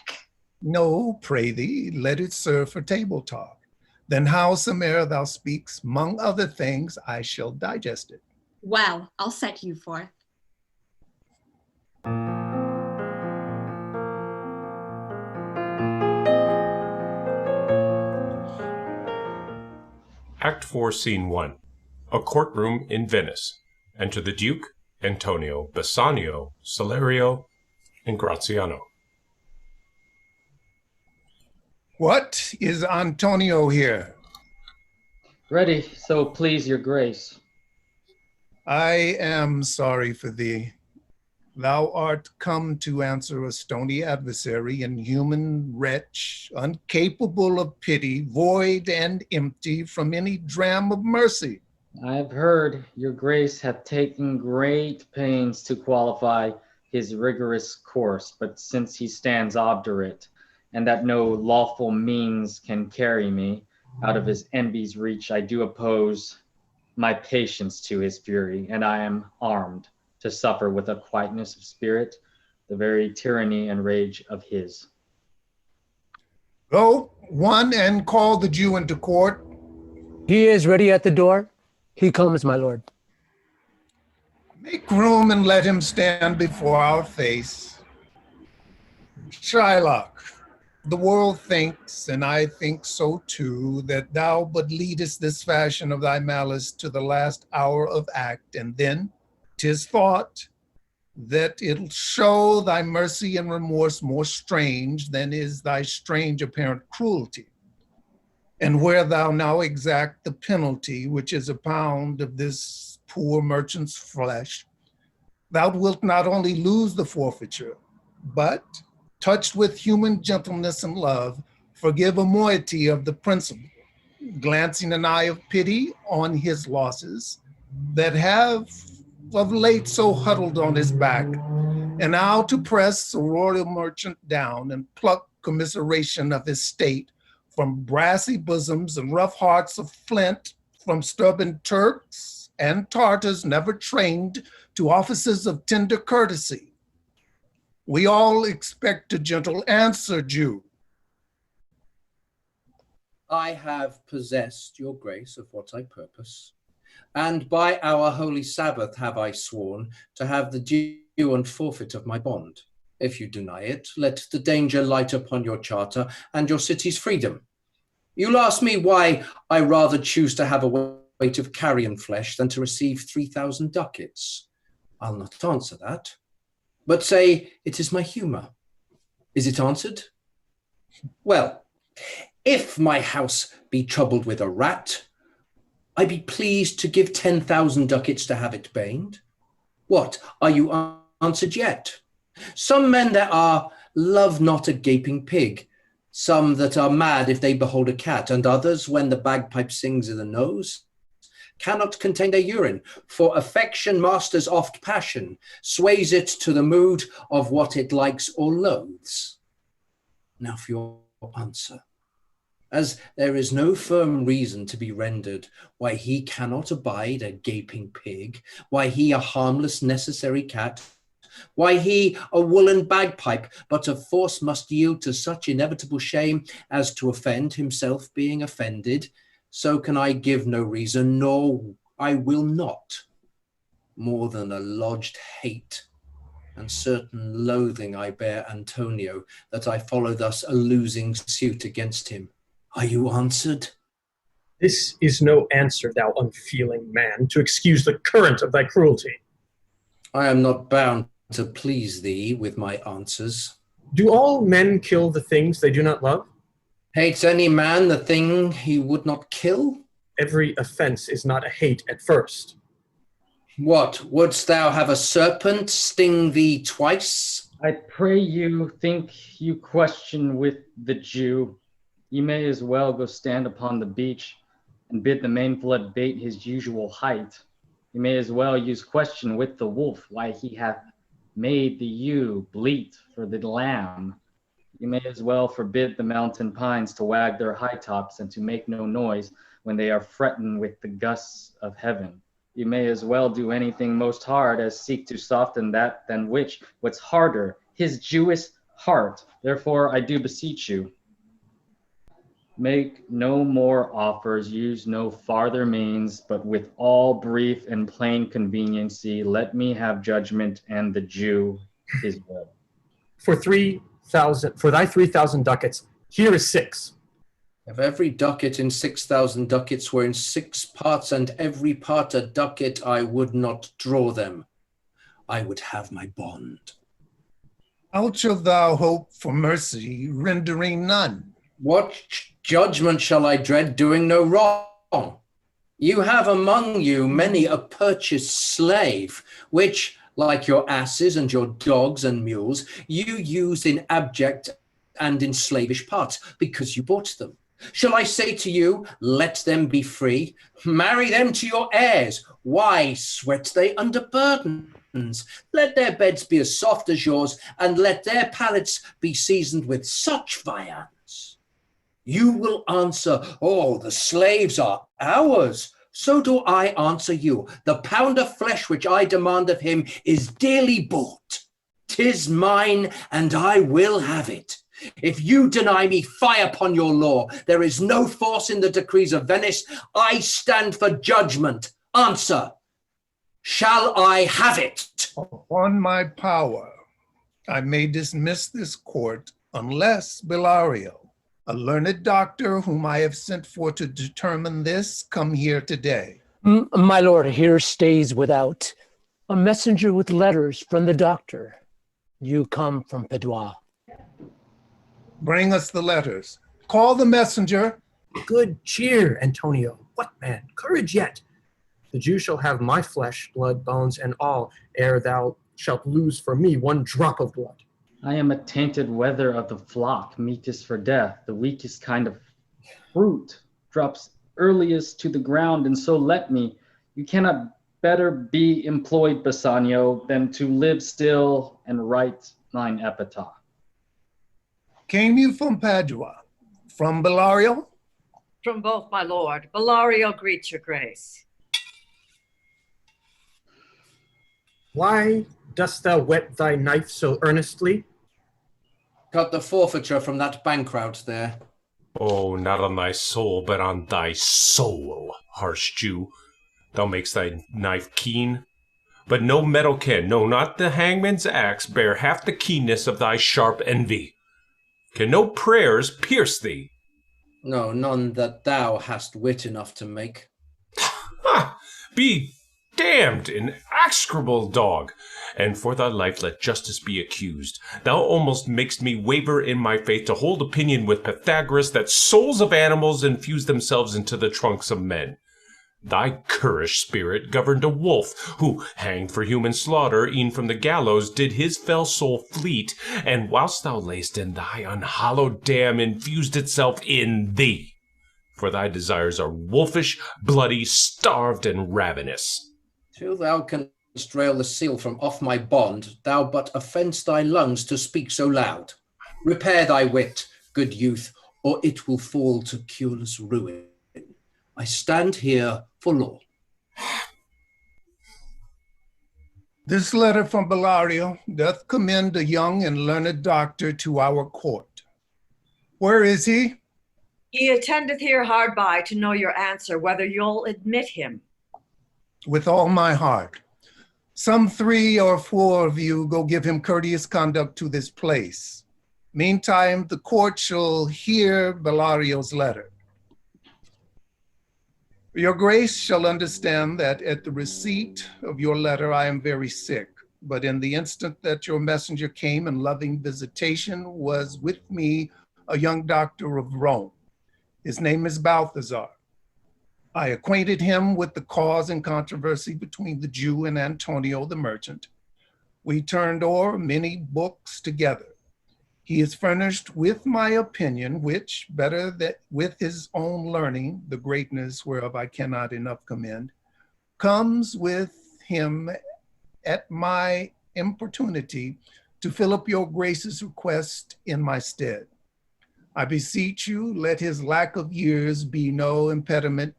No, pray thee, let it serve for table talk. Then howsome'er thou speaks, mong other things, I shall digest it. Well, I'll set you forth. Act 4, Scene 1. A courtroom in Venice. Enter the Duke, Antonio, Bassanio, Salerio, and Graziano. What is Antonio here? Ready, so please your grace. I am sorry for thee. Thou art come to answer a stony adversary, inhuman wretch, incapable of pity, void and empty from any dram of mercy. I have heard your grace hath taken great pains to qualify his rigorous course, but since he stands obdurate, and that no lawful means can carry me out of his envy's reach, I do oppose my patience to his fury, and I am armed to suffer with a quietness of spirit the very tyranny and rage of his. Go, one, and call the Jew into court. He is ready at the door. He comes, my lord. Make room and let him stand before our face. Shylock, the world thinks, and I think so too, that thou but leadest this fashion of thy malice to the last hour of act, and then 'tis thought that it'll show thy mercy and remorse more strange than is thy strange apparent cruelty. And where thou now exact the penalty, which is a pound of this poor merchant's flesh, thou wilt not only lose the forfeiture, but, touched with human gentleness and love, forgive a moiety of the principal, glancing an eye of pity on his losses that have of late so huddled on his back, and now to press the royal merchant down and pluck commiseration of his state from brassy bosoms and rough hearts of flint, from stubborn Turks and Tartars never trained to offices of tender courtesy. We all expect a gentle answer, Jew. I have possessed your grace of what I purpose, and by our holy Sabbath have I sworn to have the due and forfeit of my bond. If you deny it, let the danger light upon your charter and your city's freedom. You'll ask me why I rather choose to have a weight of carrion flesh than to receive 3,000 ducats. I'll not answer that, but say it is my humor. Is it answered? Well, if my house be troubled with a rat, I be pleased to give 10,000 ducats to have it baned. What, are you answered yet? Some men there are love not a gaping pig, some that are mad if they behold a cat, and others, when the bagpipe sings in the nose, cannot contain their urine, for affection masters oft passion, sways it to the mood of what it likes or loathes. Now for your answer. As there is no firm reason to be rendered why he cannot abide a gaping pig, why he a harmless necessary cat, why he a woolen bagpipe, but of force must yield to such inevitable shame as to offend himself being offended, so can I give no reason, nor I will not, more than a lodged hate and certain loathing I bear Antonio, that I follow thus a losing suit against him. Are you answered? This is no answer, thou unfeeling man, to excuse the current of thy cruelty. I am not bound to please thee with my answers. Do all men kill the things they do not love? Hates any man the thing he would not kill? Every offense is not a hate at first. What, wouldst thou have a serpent sting thee twice? I pray you think you question with the Jew. You may as well go stand upon the beach and bid the main flood bait his usual height. You may as well use question with the wolf why he hath made the ewe bleat for the lamb. You may as well forbid the mountain pines to wag their high tops and to make no noise when they are fretting with the gusts of heaven. You may as well do anything most hard as seek to soften that than which what's harder, his Jewish heart. Therefore I do beseech you, make no more offers, use no farther means, but with all brief and plain conveniency, let me have judgment and the Jew his will. For thy 3,000 ducats, here is 6. If every ducat in 6,000 ducats were in 6 parts, and every part a ducat, I would not draw them. I would have my bond. How shalt thou hope for mercy, rendering none? What judgment shall I dread, doing no wrong? You have among you many a purchased slave, which, like your asses and your dogs and mules, you use in abject and in slavish parts, because you bought them. Shall I say to you, let them be free? Marry them to your heirs. Why sweat they under burdens? Let their beds be as soft as yours, and let their palates be seasoned with such viands. You will answer, oh, the slaves are ours. So do I answer you. The pound of flesh which I demand of him is dearly bought. 'Tis mine, and I will have it. If you deny me, fie upon your law. There is no force in the decrees of Venice. I stand for judgment. Answer. Shall I have it? Upon my power, I may dismiss this court unless Bellario, a learned doctor whom I have sent for to determine this, come here today. My lord, here stays without a messenger with letters from the doctor. You come from Padua. Bring us the letters. Call the messenger. Good cheer, Antonio. What, man? Courage yet. The Jew shall have my flesh, blood, bones, and all, ere thou shalt lose for me one drop of blood. I am a tainted wether of the flock, meetest for death. The weakest kind of fruit drops earliest to the ground, and so let me. You cannot better be employed, Bassanio, than to live still and write thine epitaph. Came you from Padua? From Bellario? From both, my lord. Bellario greets your grace. Why dost thou whet thy knife so earnestly? Cut the forfeiture from that bankrout there. Oh, not on thy soul, but on thy soul, harsh Jew. Thou makest thy knife keen, but no metal can, no, not the hangman's axe, bear half the keenness of thy sharp envy. Can no prayers pierce thee? No, none that thou hast wit enough to make. Ha! Be damned, execrable dog! And for thy life let justice be accused. Thou almost makest me waver in my faith to hold opinion with Pythagoras that souls of animals infuse themselves into the trunks of men. Thy currish spirit governed a wolf, who, hanged for human slaughter, e'en from the gallows, did his fell soul fleet, and whilst thou lay'st in thy unhallowed dam, infused itself in thee. for thy desires are wolfish, bloody, starved, and ravenous. Till thou canst rail the seal from off my bond, thou but offend'st thy lungs to speak so loud. Repair thy wit, good youth, or it will fall to cureless ruin. I stand here for law. This letter from Bellario doth commend a young and learned doctor to our court. Where is he? He attendeth here hard by to know your answer, whether you'll admit him. With all my heart. Some 3 or 4 of you go give him courteous conduct to this place. Meantime, the court shall hear Bellario's letter. Your Grace shall understand that at the receipt of your letter, I am very sick, but in the instant that your messenger came in loving visitation was with me a young doctor of Rome. His name is Balthazar. I acquainted him with the cause and controversy between the Jew and Antonio the merchant. We turned o'er many books together. He is furnished with my opinion, which, better that with his own learning, the greatness whereof I cannot enough commend, comes with him at my importunity to fill up your Grace's request in my stead. I beseech you, let his lack of years be no impediment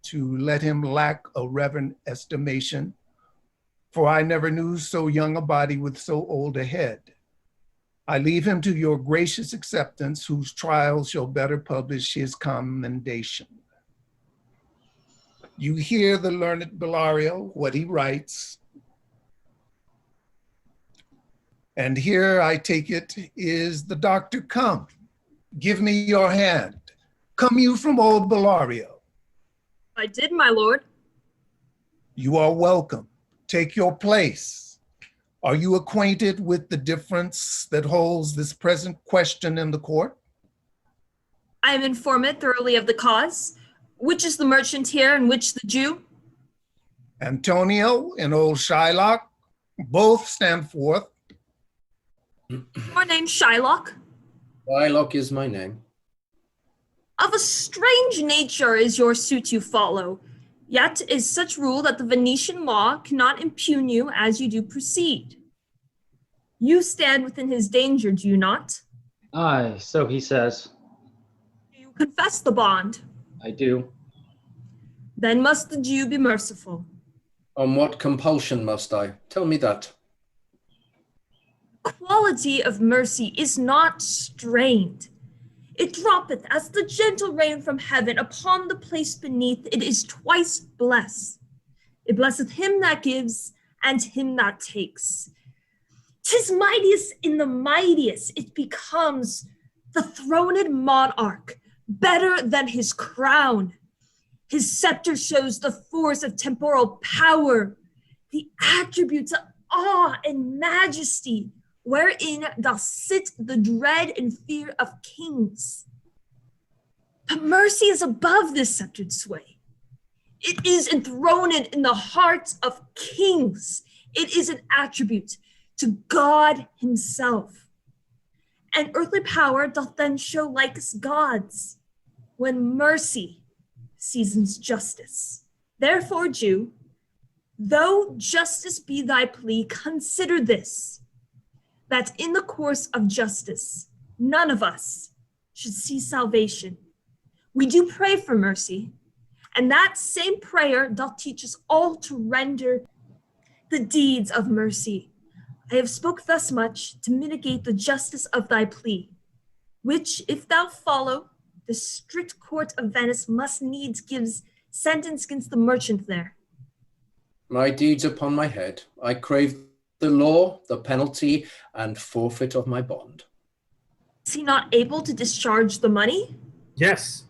to let him lack a reverent estimation, for I never knew so young a body with so old a head. I leave him to your gracious acceptance, whose trials shall better publish his commendation. You hear the learned Bellario, what he writes. And here, I take it, is the doctor come. Give me your hand. Come you from old Bellario? I did, my lord. You are welcome. Take your place. Are you acquainted with the difference that holds this present question in the court? I am informed thoroughly of the cause. Which is the merchant here and which the Jew? Antonio and old Shylock both stand forth. Your name Shylock? Shylock is my name. Of a strange nature is your suit you follow, yet is such rule that the Venetian law cannot impugn you as you do proceed. You stand within his danger, do you not? Aye, so he says. Do you confess the bond? I do. Then must the Jew be merciful. On what compulsion must I? Tell me that. Quality of mercy is not strained. It droppeth as the gentle rain from heaven upon the place beneath. It is twice blessed. It blesseth him that gives and him that takes. 'Tis mightiest in the mightiest. It becomes the throned monarch better than his crown. His scepter shows the force of temporal power, the attributes of awe and majesty, wherein doth sit the dread and fear of kings. But mercy is above this sceptered sway. It is enthroned in the hearts of kings. It is an attribute to God himself. And earthly power doth then show like as gods, when mercy seasons justice. Therefore, Jew, though justice be thy plea, consider this, that in the course of justice, none of us should see salvation. We do pray for mercy, and that same prayer doth teach us all to render the deeds of mercy. I have spoke thus much to mitigate the justice of thy plea, which, if thou follow, the strict court of Venice must needs gives sentence against the merchant there. My deeds upon my head, I crave the law, the penalty, and forfeit of my bond. Is he not able to discharge the money? Yes.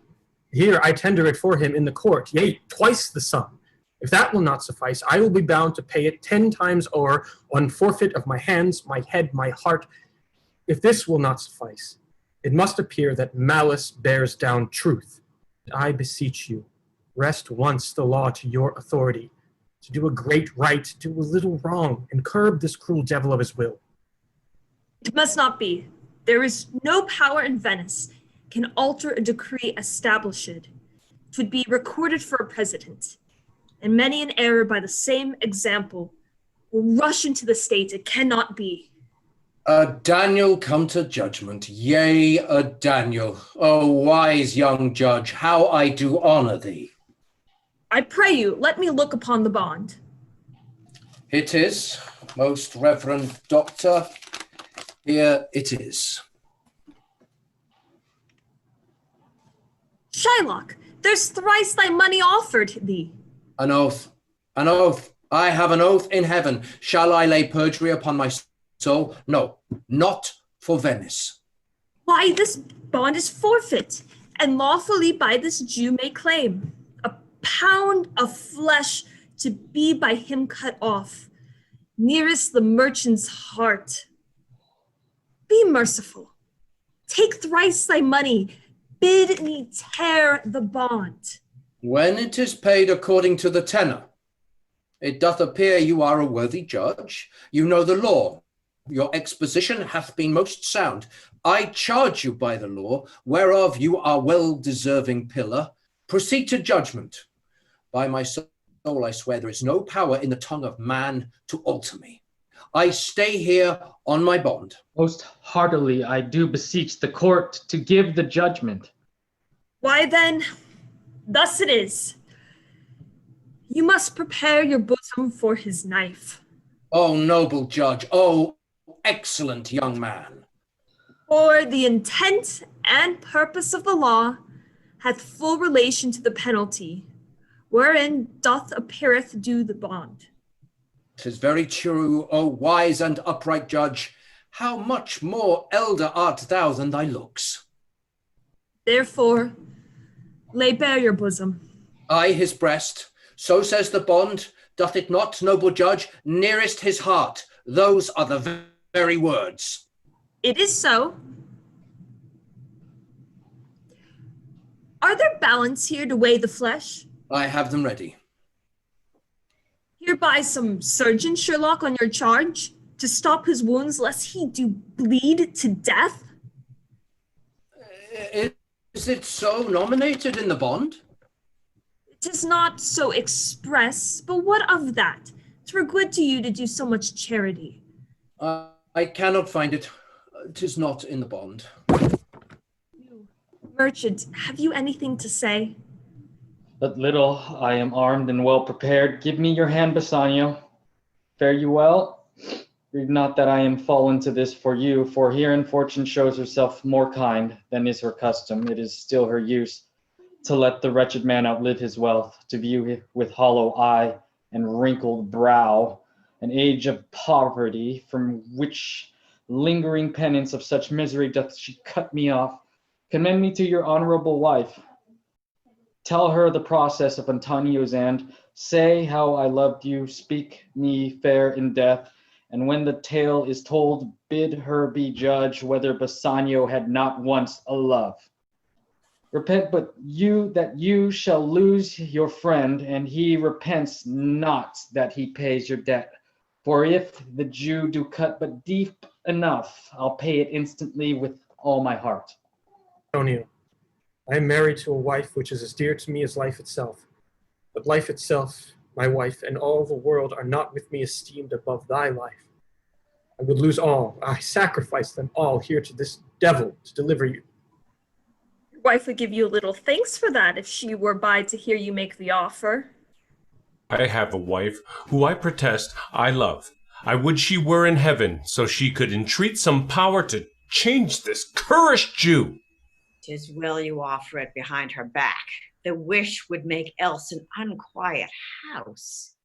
Here I tender it for him in the court, yea, twice the sum. If that will not suffice, I will be bound to pay it 10 times o'er on forfeit of my hands, my head, my heart. If this will not suffice, it must appear that malice bears down truth. I beseech you, rest once the law to your authority, to do a great right, do a little wrong, and curb this cruel devil of his will. It must not be. There is no power in Venice can alter a decree established. 'twould be recorded for a precedent, and many an error by the same example will rush into the state it cannot be. A Daniel come to judgment, yea, a Daniel. O wise young judge, how I do honor thee. I pray you, let me look upon the bond. It is, most reverend doctor, here it is. Shylock, there's thrice thy money offered thee. An oath, an oath. I have an oath in heaven. Shall I lay perjury upon my soul? No, not for Venice. Why, this bond is forfeit, and lawfully by this Jew may claim a pound of flesh to be by him cut off, nearest the merchant's heart. Be merciful. Take thrice thy money. Bid me tear the bond. When it is paid according to the tenor, it doth appear you are a worthy judge. You know the law. Your exposition hath been most sound. I charge you by the law, whereof you are well deserving pillar. Proceed to judgment. By my soul, I swear there is no power in the tongue of man to alter me. I stay here on my bond. Most heartily I do beseech the court to give the judgment. Why then, thus it is. You must prepare your bosom for his knife. Oh, noble judge, oh, excellent young man. For the intent and purpose of the law hath full relation to the penalty, wherein doth appeareth due the bond. 'Tis very true, O wise and upright judge. How much more elder art thou than thy looks? Therefore, lay bare your bosom. I his breast, so says the bond, doth it not, noble judge? Nearest his heart, those are the very words. It is so. Are there balance here to weigh the flesh? I have them ready. Hereby some surgeon, Sherlock, on your charge, to stop his wounds lest he do bleed to death? Is it so nominated in the bond? It is not so express, but what of that? 'Twere good to you to do so much charity. I cannot find it. 'Tis not in the bond. You, merchant, have you anything to say? But little, I am armed and well prepared. Give me your hand, Bassanio. Fare you well. Grieve not that I am fallen to this for you, for herein fortune shows herself more kind than is her custom. It is still her use to let the wretched man outlive his wealth, to view with hollow eye and wrinkled brow an age of poverty, from which lingering penance of such misery doth she cut me off. Commend me to your honorable wife. Tell her the process of Antonio's end. Say how I loved you. Speak me fair in death. And when the tale is told, bid her be judge whether Bassanio had not once a love. Repent but you that you shall lose your friend, and he repents not that he pays your debt. For if the Jew do cut but deep enough, I'll pay it instantly with all my heart. Antonio, I am married to a wife which is as dear to me as life itself. But life itself, my wife, and all the world are not with me esteemed above thy life. I would lose all. I sacrifice them all here to this devil to deliver you. Your wife would give you a little thanks for that if she were by to hear you make the offer. I have a wife who I protest I love. I would she were in heaven, so she could entreat some power to change this currish Jew. 'Tis well you offer it behind her back. The wish would make else an unquiet house.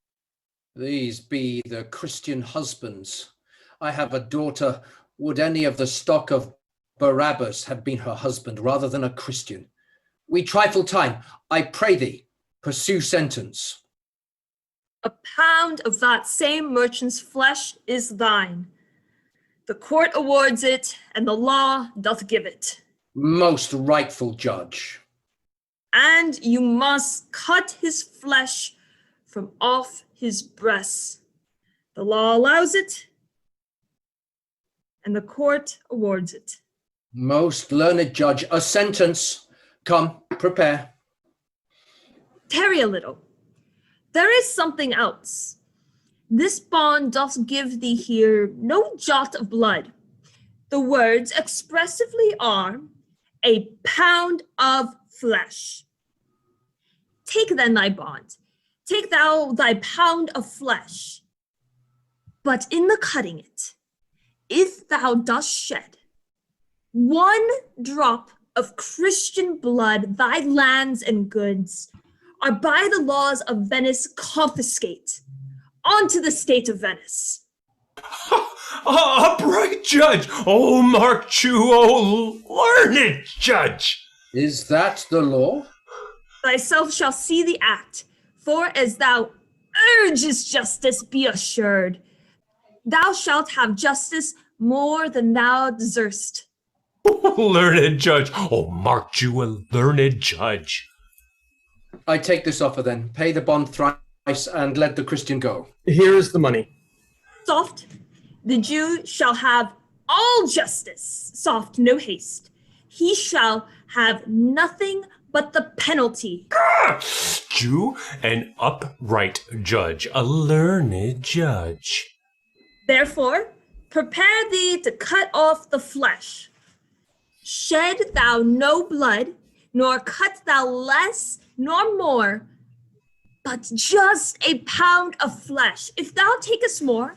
These be the Christian husbands. I have a daughter. Would any of the stock of Barabbas have been her husband rather than a Christian? We trifle time. I pray thee, pursue sentence. A pound of that same merchant's flesh is thine. The court awards it, and the law doth give it. Most rightful judge. And you must cut his flesh from off his breasts. The law allows it, and the court awards it. Most learned judge, a sentence. Come, prepare. Tarry a little. There is something else. This bond doth give thee here no jot of blood. The words expressively are a pound of flesh. Take then thy bond, take thou thy pound of flesh. But in the cutting it, if thou dost shed 1 drop of Christian blood, thy lands and goods are by the laws of Venice confiscate onto the state of Venice. Upright judge! Oh, mark you, oh, learned judge! Is that the law? Thyself shall see the act, for as thou urgest justice, be assured, thou shalt have justice more than thou deservest. Learned judge! Oh, mark you, a learned judge! I take this offer then. Pay the bond thrice and let the Christian go. Here is the money. Soft, the Jew shall have all justice. Soft, no haste. He shall have nothing but the penalty. Jew, an upright judge, a learned judge. Therefore, prepare thee to cut off the flesh. Shed thou no blood, nor cut thou less nor more, but just a pound of flesh. If thou takest more,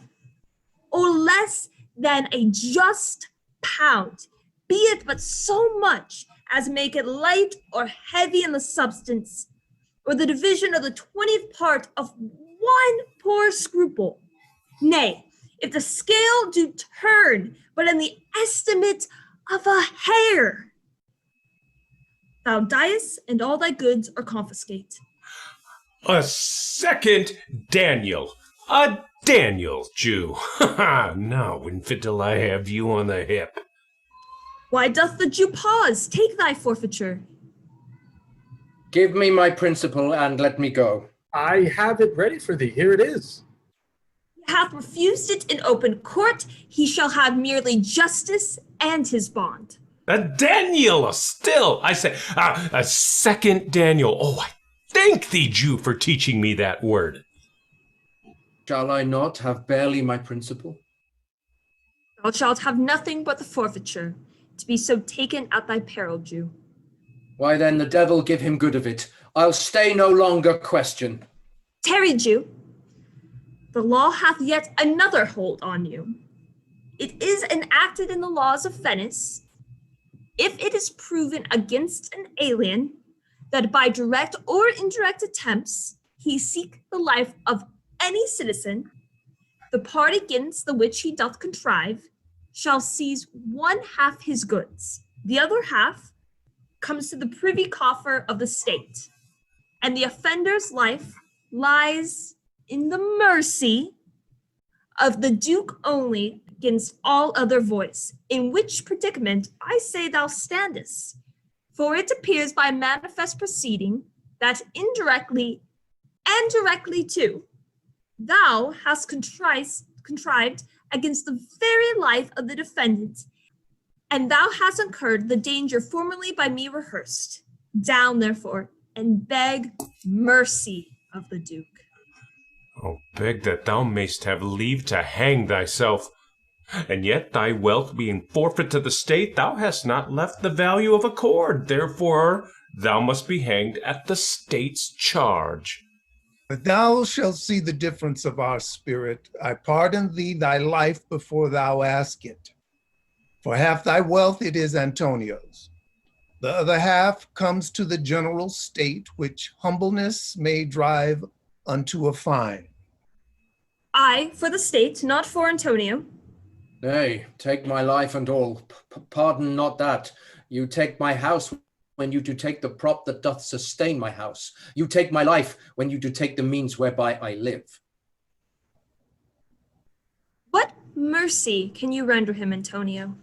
or less than a just pound, be it but so much as make it light or heavy in the substance, or the division of the 20th part of 1 poor scruple. Nay, if the scale do turn, but in the estimate of a hair, thou diest, and all thy goods are confiscate. A second Daniel, a Daniel Jew. Now, infidel, I have you on the hip. Why doth the Jew pause? Take thy forfeiture. Give me my principal and let me go. I have it ready for thee. Here it is. He hath refused it in open court. He shall have merely justice and his bond. A Daniel, still, I say, a second Daniel. Oh, I thank thee, Jew, for teaching me that word. Shall I not have barely my principal? Thou shalt have nothing but the forfeiture, to be so taken at thy peril, Jew. Why then the devil give him good of it. I'll stay no longer question. Tarry, Jew. The law hath yet another hold on you. It is enacted in the laws of Venice, if it is proven against an alien that by direct or indirect attempts he seek the life of any citizen, the part against the which he doth contrive shall seize 1/2 his goods. The other half comes to the privy coffer of the state, and the offender's life lies in the mercy of the Duke only against all other voice, in which predicament I say thou standest. For it appears by manifest proceeding that indirectly and directly too, thou hast contrived against the very life of the defendant, and thou hast incurred the danger formerly by me rehearsed. Down, therefore, and beg mercy of the Duke. Oh, beg that thou mayst have leave to hang thyself. And yet thy wealth being forfeit to the state, thou hast not left the value of a cord. Therefore, thou must be hanged at the state's charge. But thou shalt see the difference of our spirit. I pardon thee thy life before thou ask it. For half thy wealth it is Antonio's. The other half comes to the general state, which humbleness may drive unto a fine. I for the state, not for Antonio. Nay, take my life and all. Pardon not that. You take my house when you do take the prop that doth sustain my house. You take my life when you do take the means whereby I live. What mercy can you render him, Antonio?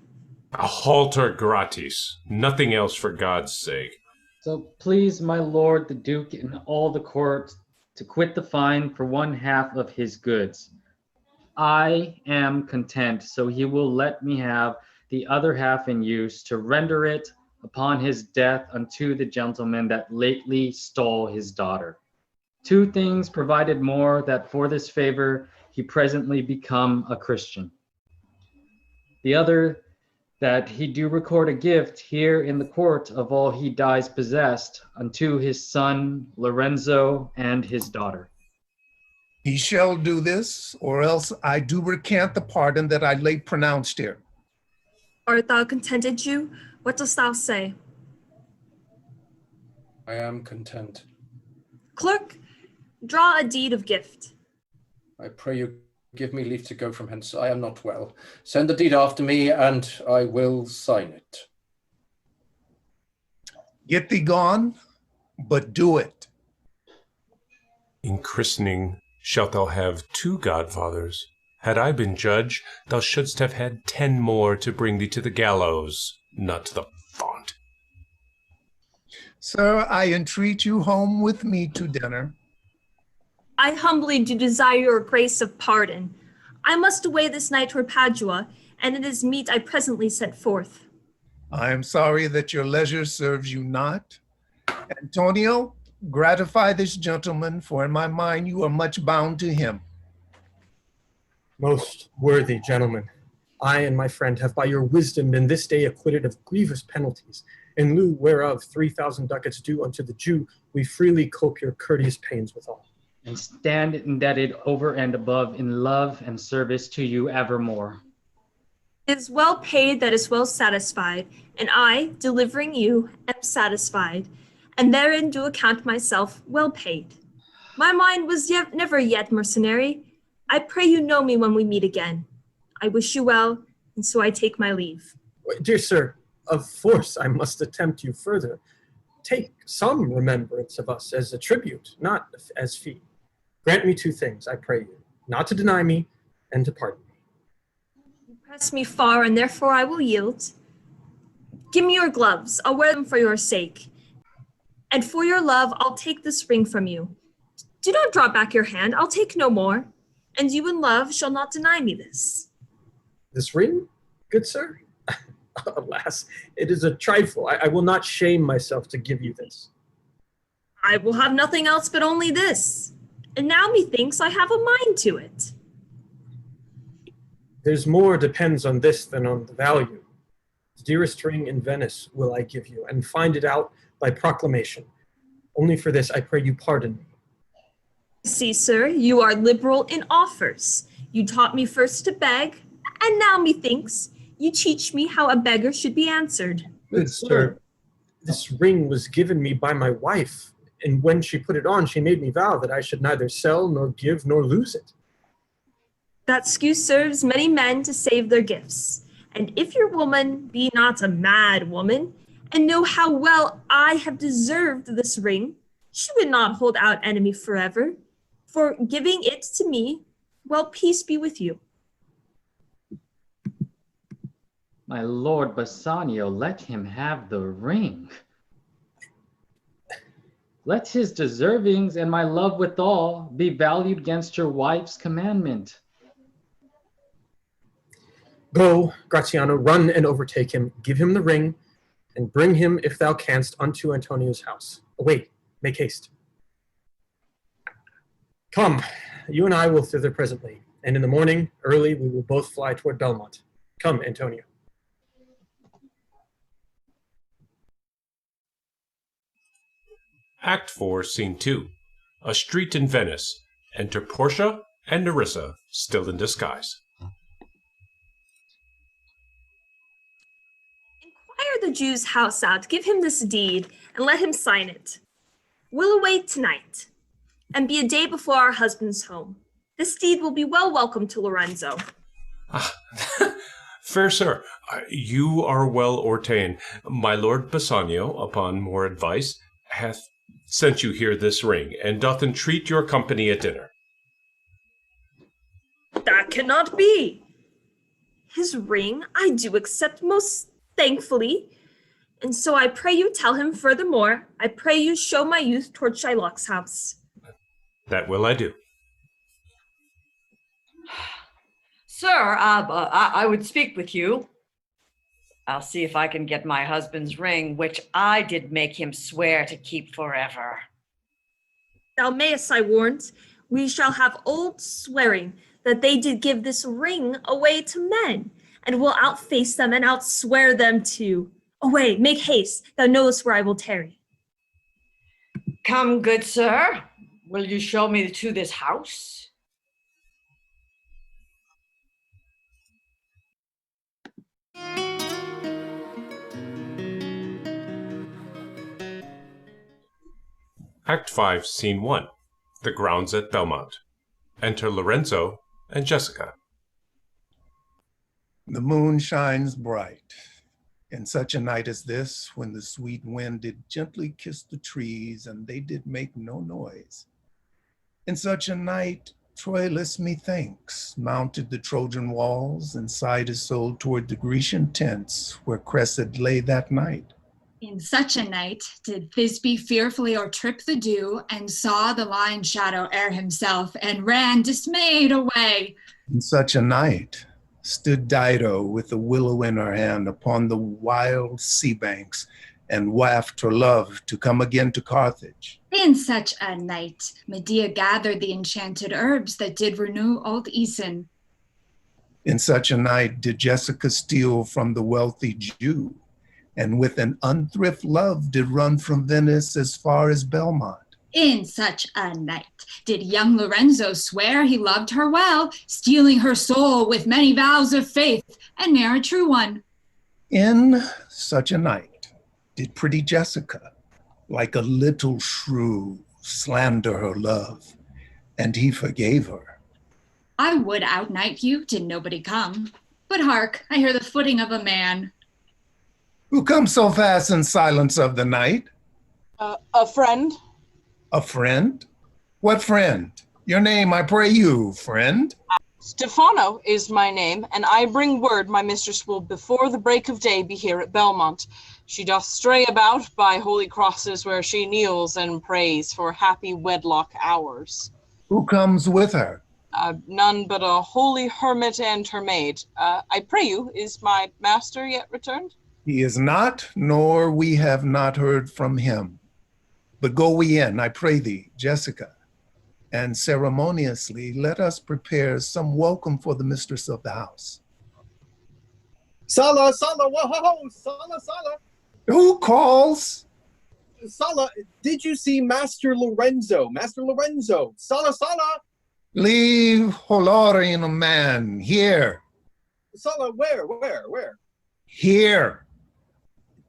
A halter gratis, nothing else for God's sake. So please, my lord, the Duke and all the court, to quit the fine for 1/2 of his goods. I am content, so he will let me have the other half in use to render it upon his death unto the gentleman that lately stole his daughter. 2 things provided more, that for this favor he presently become a Christian. The other, that he do record a gift here in the court of all he dies possessed unto his son Lorenzo and his daughter. He shall do this, or else I do recant the pardon that I late pronounced here. Art thou contented, Jew? What dost thou say? I am content. Clerk, draw a deed of gift. I pray you give me leave to go from hence. I am not well. Send the deed after me, and I will sign it. Get thee gone, but do it. In christening shalt thou have 2 godfathers. Had I been judge, thou shouldst have had 10 more to bring thee to the gallows, not to the font. Sir, I entreat you home with me to dinner. I humbly do desire your grace of pardon. I must away this night toward Padua, and it is meet I presently set forth. I am sorry that your leisure serves you not. Antonio, gratify this gentleman, for in my mind you are much bound to him. Most worthy gentlemen, I and my friend have by your wisdom been this day acquitted of grievous penalties, in lieu whereof 3,000 ducats due unto the Jew, we freely cope your courteous pains withal. And stand indebted over and above in love and service to you evermore. It is well paid that is well satisfied, and I, delivering you, am satisfied, and therein do account myself well paid. My mind was never yet mercenary. I pray you know me when we meet again. I wish you well, and so I take my leave. Dear sir, of force I must attempt you further. Take some remembrance of us as a tribute, not as fee. Grant me 2 things, I pray you, not to deny me and to pardon me. You press me far, and therefore I will yield. Give me your gloves. I'll wear them for your sake. And for your love, I'll take this ring from you. Do not draw back your hand. I'll take no more. And you in love shall not deny me this. This ring, good sir? Alas, it is a trifle. I will not shame myself to give you this. I will have nothing else but only this. And now methinks I have a mind to it. There's more depends on this than on the value. The dearest ring in Venice will I give you, and find it out by proclamation. Only for this I pray you pardon me. See, sir, you are liberal in offers. You taught me first to beg, and now methinks you teach me how a beggar should be answered. Good sir, this ring was given me by my wife, and when she put it on, she made me vow that I should neither sell, nor give, nor lose it. That excuse serves many men to save their gifts. And if your woman be not a mad woman, and know how well I have deserved this ring, she would not hold out enemy forever. For giving it to me, well, peace be with you. My lord Bassanio, let him have the ring. Let his deservings and my love withal be valued against your wife's commandment. Go, Gratiano, run and overtake him, give him the ring, and bring him, if thou canst, unto Antonio's house. Away, make haste. Come, you and I will thither presently, and in the morning, early, we will both fly toward Belmont. Come, Antonio. Act 4, Scene 2. A street in Venice. Enter Portia and Nerissa, still in disguise. Inquire the Jew's house out, give him this deed, and let him sign it. We'll await tonight, and be a day before our husband's home. This deed will be well welcome to Lorenzo. Fair sir, you are well ordained. My lord Bassanio, upon more advice, hath sent you here this ring, and doth entreat your company at dinner. That cannot be. His ring I do accept most thankfully, and so I pray you tell him furthermore, I pray you show my youth toward Shylock's house. That will I do. Sir, I would speak with you. I'll see if I can get my husband's ring, which I did make him swear to keep forever. Thou mayest, I warrant, we shall have old swearing that they did give this ring away to men, and will outface them and outswear them too. Away, make haste, thou knowest where I will tarry. Come, good sir, will you show me to this house? Act 5, Scene 1. The grounds at Belmont. Enter Lorenzo and Jessica. The moon shines bright. In such a night as this, when the sweet wind did gently kiss the trees, and they did make no noise. In such a night, Troilus, methinks, mounted the Trojan walls, and sighed his soul toward the Grecian tents, where Cressid lay that night. In such a night did Thisbe fearfully o'ertrip the dew, and saw the lion shadow ere himself, and ran dismayed away. In such a night stood Dido with a willow in her hand upon the wild sea banks, and wafted her love to come again to Carthage. In such a night Medea gathered the enchanted herbs that did renew old Aeson. In such a night did Jessica steal from the wealthy Jew, and with an unthrift love did run from Venice as far as Belmont. In such a night did young Lorenzo swear he loved her well, stealing her soul with many vows of faith, and ne'er a true one. In such a night did pretty Jessica, like a little shrew, slander her love, and he forgave her. I would outnight you, did nobody come. But hark, I hear the footing of a man. Who comes so fast in silence of the night? A friend. A friend? What friend? Your name, I pray you, friend. Stefano is my name, and I bring word my mistress will before the break of day be here at Belmont. She doth stray about by holy crosses where she kneels and prays for happy wedlock hours. Who comes with her? None but a holy hermit and her maid. I pray you, is my master yet returned? He is not, nor we have not heard from him. But go we in, I pray thee, Jessica, and ceremoniously let us prepare some welcome for the mistress of the house. Sala, Sala, whoa, Sala, Sala. Who calls? Sala, did you see Master Lorenzo? Master Lorenzo, Sala, Sala. Leave Holorino man here. Sala, where? Here.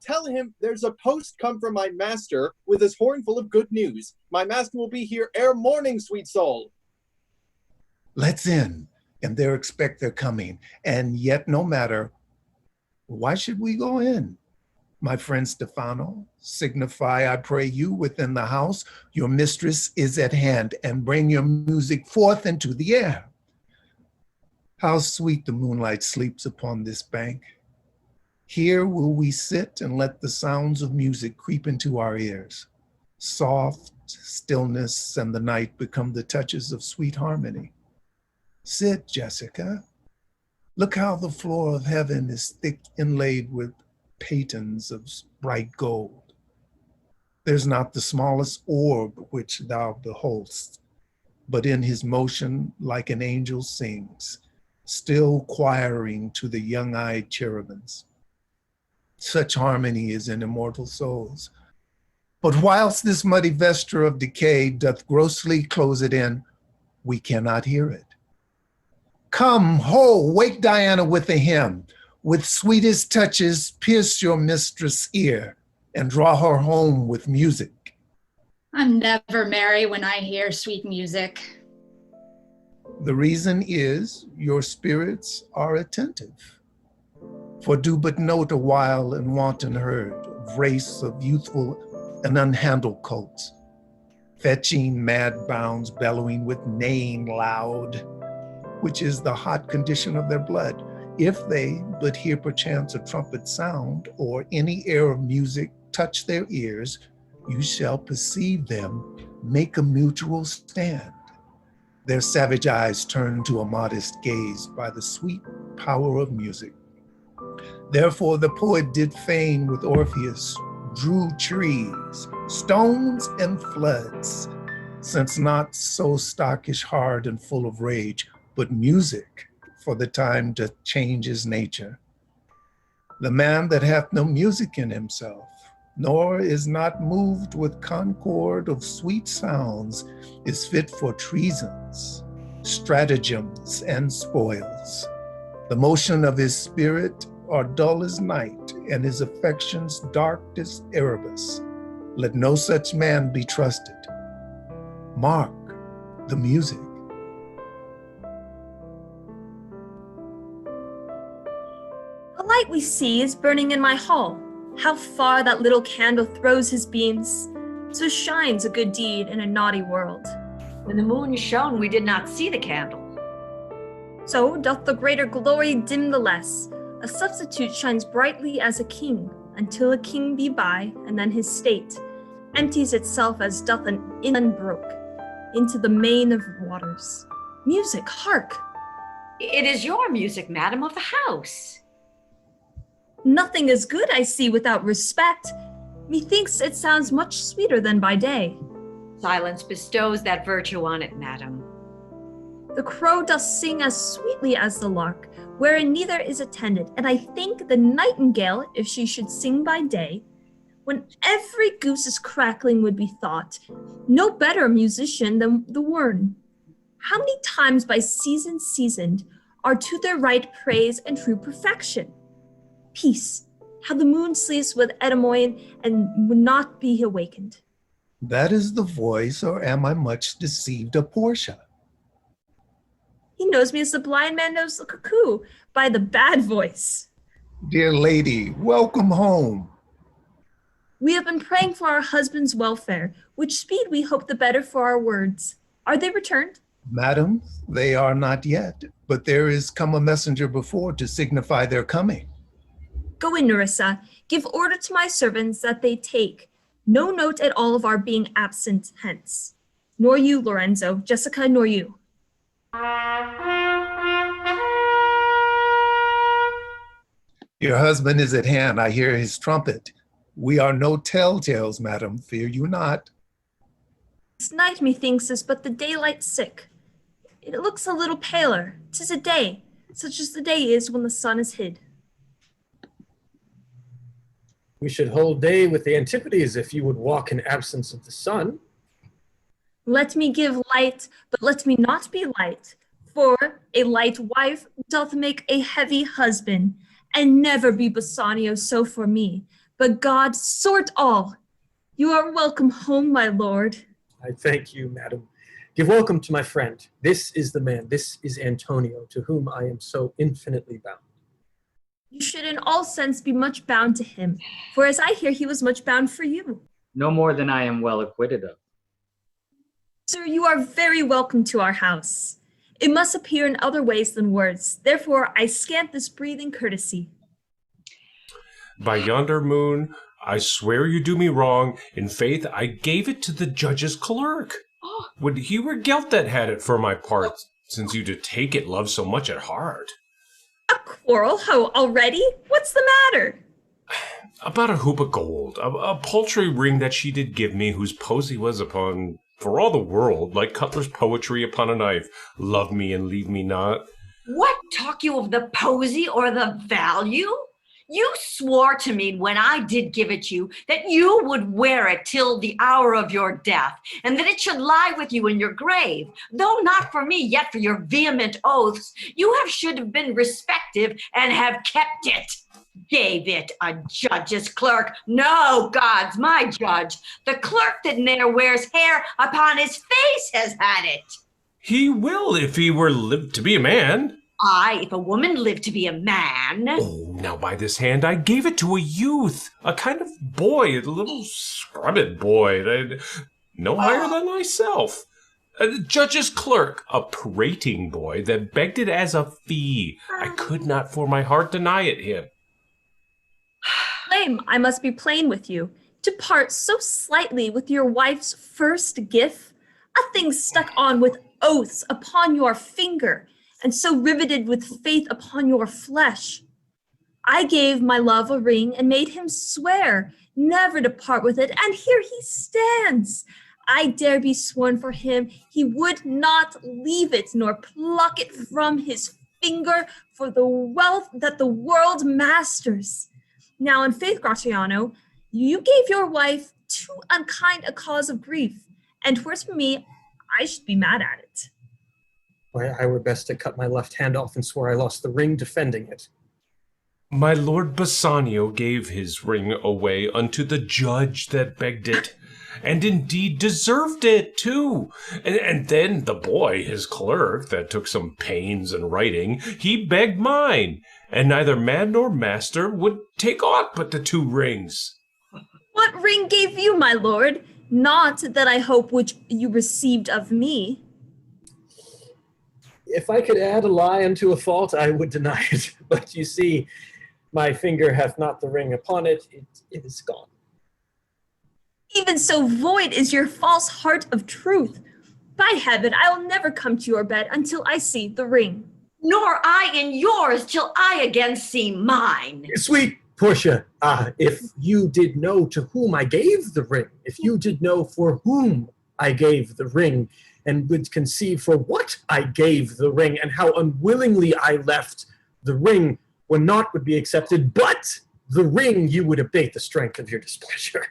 Tell him there's a post come from my master with his horn full of good news. My master will be here ere morning, sweet soul. Let's in, and there expect their coming. And yet no matter, why should we go in? My friend Stefano, signify, I pray you, within the house, your mistress is at hand, and bring your music forth into the air. How sweet the moonlight sleeps upon this bank. Here will we sit and let the sounds of music creep into our ears. Soft stillness and the night become the touches of sweet harmony. Sit, Jessica. Look how the floor of heaven is thick inlaid with patens of bright gold. There's not the smallest orb which thou beholdst, but in his motion like an angel sings, still choiring to the young-eyed cherubims. Such harmony is in immortal souls. But whilst this muddy vesture of decay doth grossly close it in, we cannot hear it. Come, ho, wake Diana with a hymn. With sweetest touches, pierce your mistress' ear and draw her home with music. I'm never merry when I hear sweet music. The reason is your spirits are attentive. For do but note a while in wanton herd of race of youthful and unhandled colts, fetching mad bounds, bellowing with neighing loud, which is the hot condition of their blood. If they but hear perchance a trumpet sound, or any air of music touch their ears, you shall perceive them make a mutual stand. Their savage eyes turn to a modest gaze by the sweet power of music. Therefore the poet did fain with Orpheus, drew trees, stones, and floods, since not so stockish, hard, and full of rage, but music for the time doth change his nature. The man that hath no music in himself, nor is not moved with concord of sweet sounds, is fit for treasons, stratagems, and spoils. The motion of his spirit are dull as night, and his affections dark as Erebus. Let no such man be trusted. Mark the music. A light we see is burning in my hall. How far that little candle throws his beams, so shines a good deed in a naughty world. When the moon shone, we did not see the candle. So doth the greater glory dim the less. A substitute shines brightly as a king, until a king be by, and then his state empties itself as doth an inland brook into the main of waters. Music, hark! It is your music, madam, of the house. Nothing is good I see without respect. Methinks it sounds much sweeter than by day. Silence bestows that virtue on it, madam. The crow doth sing as sweetly as the lark, wherein neither is attended, and I think the nightingale, if she should sing by day, when every goose is crackling, would be thought no better musician than the wern. How many times by season seasoned are to their right praise and true perfection? Peace, how the moon sleeps with Edamoine and would not be awakened. That is the voice, or am I much deceived, of Portia? He knows me as the blind man knows the cuckoo by the bad voice. Dear lady, welcome home. We have been praying for our husband's welfare, which speed we hope the better for our words. Are they returned? Madam, they are not yet, but there is come a messenger before to signify their coming. Go in, Nerissa. Give order to my servants that they take no note at all of our being absent hence. Nor you, Lorenzo, Jessica, nor you. Your husband is at hand. I hear his trumpet. We are no telltales, madam. Fear you not. This night, methinks, is but the daylight sick. It looks a little paler. 'Tis a day, such as the day is when the sun is hid. We should hold day with the antipodes if you would walk in absence of the sun. Let me give light, but let me not be light. For a light wife doth make a heavy husband, and never be Bassanio so for me. But God sort all. You are welcome home, my lord. I thank you, madam. Give welcome to my friend. This is the man, this is Antonio, to whom I am so infinitely bound. You should in all sense be much bound to him, for as I hear he was much bound for you. No more than I am well acquitted of. Sir, you are very welcome to our house. It must appear in other ways than words. Therefore, I scant this breathing courtesy. By yonder moon, I swear you do me wrong. In faith, I gave it to the judge's clerk. Would he were guilt that had it for my part, since you did take it, love, so much at heart. A quarrel? Ho, already? What's the matter? About a hoop of gold, a paltry ring that she did give me, whose posy was upon, for all the world, like Cutler's poetry upon a knife. Love me and leave me not. What talk you of the posy or the value? You swore to me when I did give it you that you would wear it till the hour of your death, and that it should lie with you in your grave. Though not for me, yet for your vehement oaths, you should have been respective and have kept it. Gave it a judge's clerk. No, gods, my judge. The clerk that ne'er wears hair upon his face has had it. He will if he were lived to be a man. Aye, if a woman lived to be a man. Oh, now by this hand I gave it to a youth, a kind of boy, a little scrubbed boy, no higher than myself. A judge's clerk, a prating boy that begged it as a fee. I could not for my heart deny it him. Lame, I must be plain with you. To part so slightly with your wife's first gift, a thing stuck on with oaths upon your finger, and so riveted with faith upon your flesh. I gave my love a ring and made him swear never to part with it, and here he stands. I dare be sworn for him he would not leave it nor pluck it from his finger for the wealth that the world masters. Now, in faith, Gratiano, you gave your wife too unkind a cause of grief, and towards me, I should be mad at it. Why, I were best to cut my left hand off and swore I lost the ring defending it. My lord Bassanio gave his ring away unto the judge that begged it, and indeed deserved it, too. And then the boy, his clerk, that took some pains in writing, he begged mine, and neither man nor master would take aught but the 2 rings. What ring gave you, my lord? Not that I hope which you received of me. If I could add a lie unto a fault, I would deny it. But you see, my finger hath not the ring upon it, it is gone. Even so void is your false heart of truth. By heaven, I will never come to your bed until I see the ring. Nor I in yours till I again see mine. Sweet Portia, if you did know to whom I gave the ring, if you did know for whom I gave the ring, and would conceive for what I gave the ring, and how unwillingly I left the ring when naught would be accepted but the ring, you would abate the strength of your displeasure.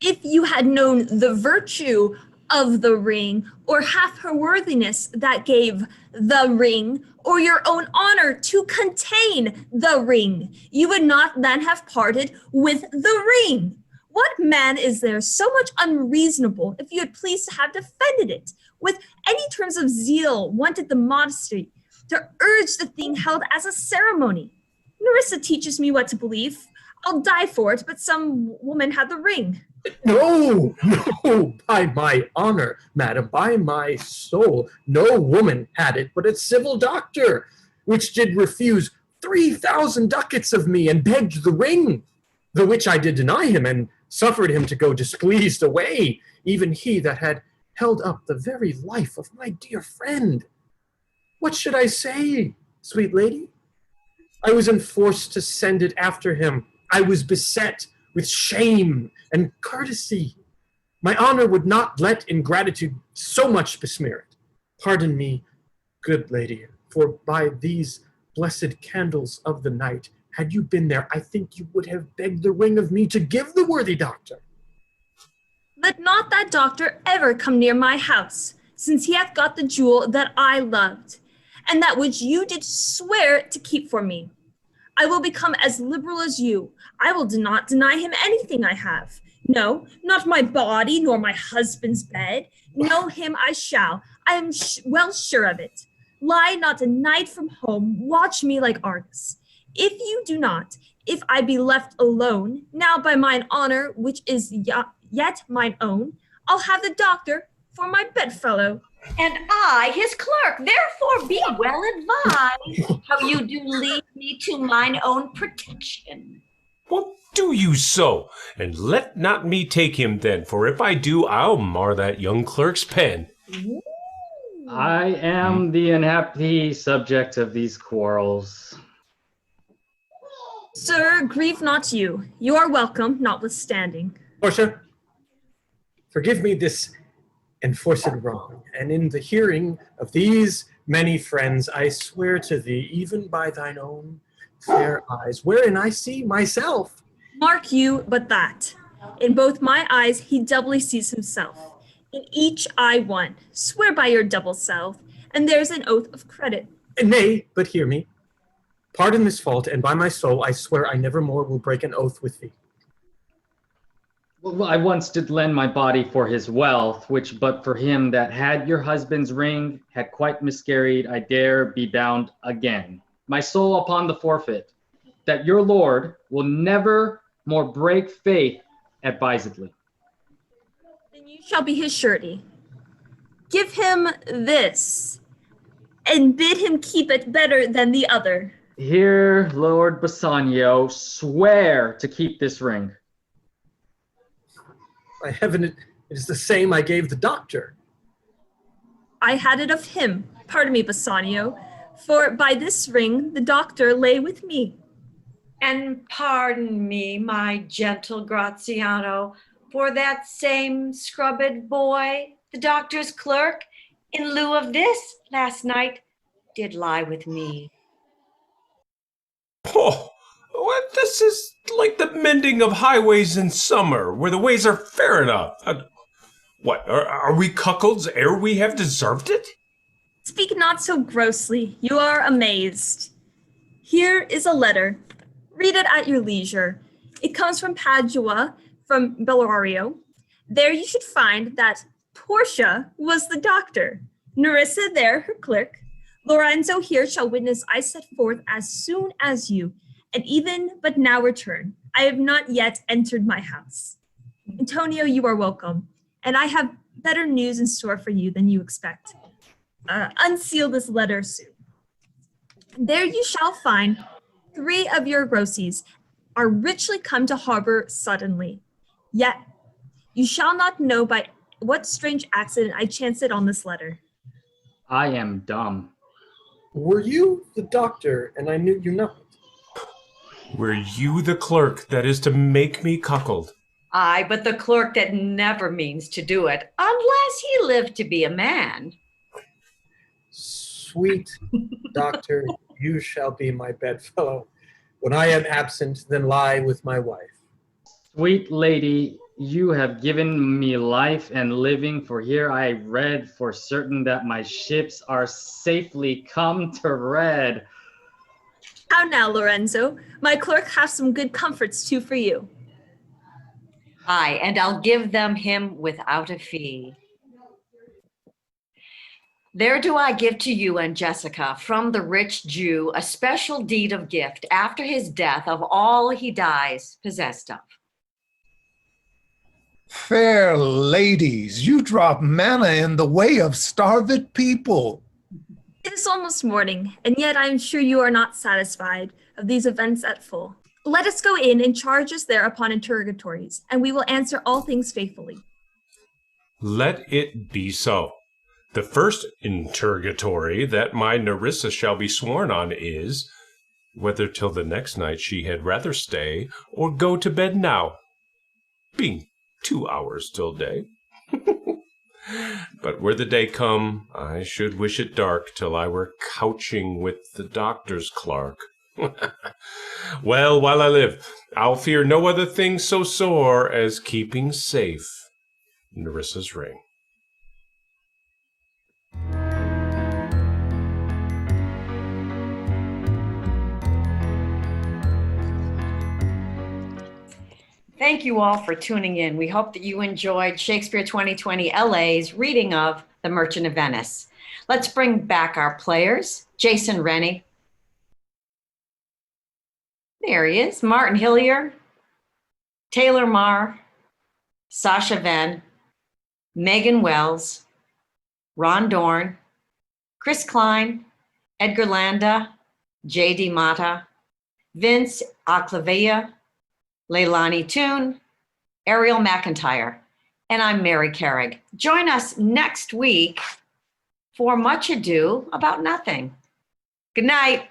If you had known the virtue of the ring, or half her worthiness that gave the ring, or your own honor to contain the ring, you would not then have parted with the ring. What man is there so much unreasonable if you had pleased to have defended it with any terms of zeal, wanted the modesty to urge the thing held as a ceremony? Nerissa teaches me what to believe. I'll die for it, but some woman had the ring. No, by my honor, madam, by my soul, no woman had it, but a civil doctor, which did refuse 3,000 ducats of me, and begged the ring, the which I did deny him, and suffered him to go displeased away, even he that had held up the very life of my dear friend. What should I say, sweet lady? I was enforced to send it after him. I was beset with shame and courtesy. My honor would not let ingratitude so much besmear it. Pardon me, good lady, for by these blessed candles of the night, had you been there, I think you would have begged the ring of me to give the worthy doctor. Let not that doctor ever come near my house, since he hath got the jewel that I loved, and that which you did swear to keep for me. I will become as liberal as you. I will not deny him anything I have. No, not my body, nor my husband's bed. Know him I shall. I am well sure of it. Lie not a night from home. Watch me like Argus. If you do not, if I be left alone, now by mine honor, which is yet mine own, I'll have the doctor for my bedfellow. And I, his clerk, therefore be well advised how you do leave me to mine own protection. Well, do you so, and let not me take him then, for if I do, I'll mar that young clerk's pen. I am the unhappy subject of these quarrels. Sir, grieve not you. You are welcome, notwithstanding. Portia, forgive me this enforced wrong, and in the hearing of these many friends, I swear to thee, even by thine own fair eyes, wherein I see myself. Mark you but that. In both my eyes he doubly sees himself. In each eye one. Swear by your double self, and there's an oath of credit. Nay, but hear me. Pardon this fault, and by my soul I swear I never more will break an oath with thee. Well, I once did lend my body for his wealth, which but for him that had your husband's ring had quite miscarried, I dare be bound again. My soul upon the forfeit, that your lord will never more break faith advisedly. Then you shall be his surety. Give him this, and bid him keep it better than the other. Here, Lord Bassanio, swear to keep this ring. By heaven, it is the same I gave the doctor. I had it of him, pardon me, Bassanio, for by this ring the doctor lay with me. And pardon me, my gentle Graziano, for that same scrubbed boy, the doctor's clerk, in lieu of this last night, did lie with me. Oh, what? This is like the mending of highways in summer, where the ways are fair enough. What, are we cuckolds ere we have deserved it? Speak not so grossly. You are amazed. Here is a letter. Read it at your leisure. It comes from Padua, from Bellario. There you should find that Portia was the doctor, Nerissa there her clerk. Lorenzo here shall witness I set forth as soon as you, and even but now return. I have not yet entered my house. Antonio, you are welcome, and I have better news in store for you than you expect. Unseal this letter soon. There you shall find 3 of your grosses are richly come to harbor suddenly. Yet you shall not know by what strange accident I chanced it on this letter. I am dumb. Were you the doctor and I knew you not? Were you the clerk that is to make me cuckold? Aye, but the clerk that never means to do it, unless he live to be a man. Sweet doctor, you shall be my bedfellow. When I am absent, then lie with my wife. Sweet lady, you have given me life and living, for here I read for certain that my ships are safely come to Red. How now, Lorenzo? My clerk has some good comforts too for you. Aye, and I'll give them him without a fee. There do I give to you and Jessica from the rich Jew a special deed of gift after his death of all he dies possessed of. Fair ladies, you drop manna in the way of starved people. It is almost morning, and yet I am sure you are not satisfied of these events at full. Let us go in and charge us there upon interrogatories, and we will answer all things faithfully. Let it be so. The first interrogatory that my Nerissa shall be sworn on is, whether till the next night she had rather stay, or go to bed now, being 2 hours till day. But were the day come, I should wish it dark till I were couching with the doctor's clerk. Well, while I live, I'll fear no other thing so sore as keeping safe Nerissa's ring. Thank you all for tuning in. We hope that you enjoyed Shakespeare 2020 LA's reading of The Merchant of Venice. Let's bring back our players. Jason Rennie. There he is. Martin Hillier, Taylor Marr, Sasha Venn, Megan Wells, Ron Dorn, Chris Klein, Edgar Landa, J.D. Mata, Vince Aclavia, Leilani Toon, Ariel McIntyre, and I'm Mary Carrig. Join us next week for Much Ado About Nothing. Good night.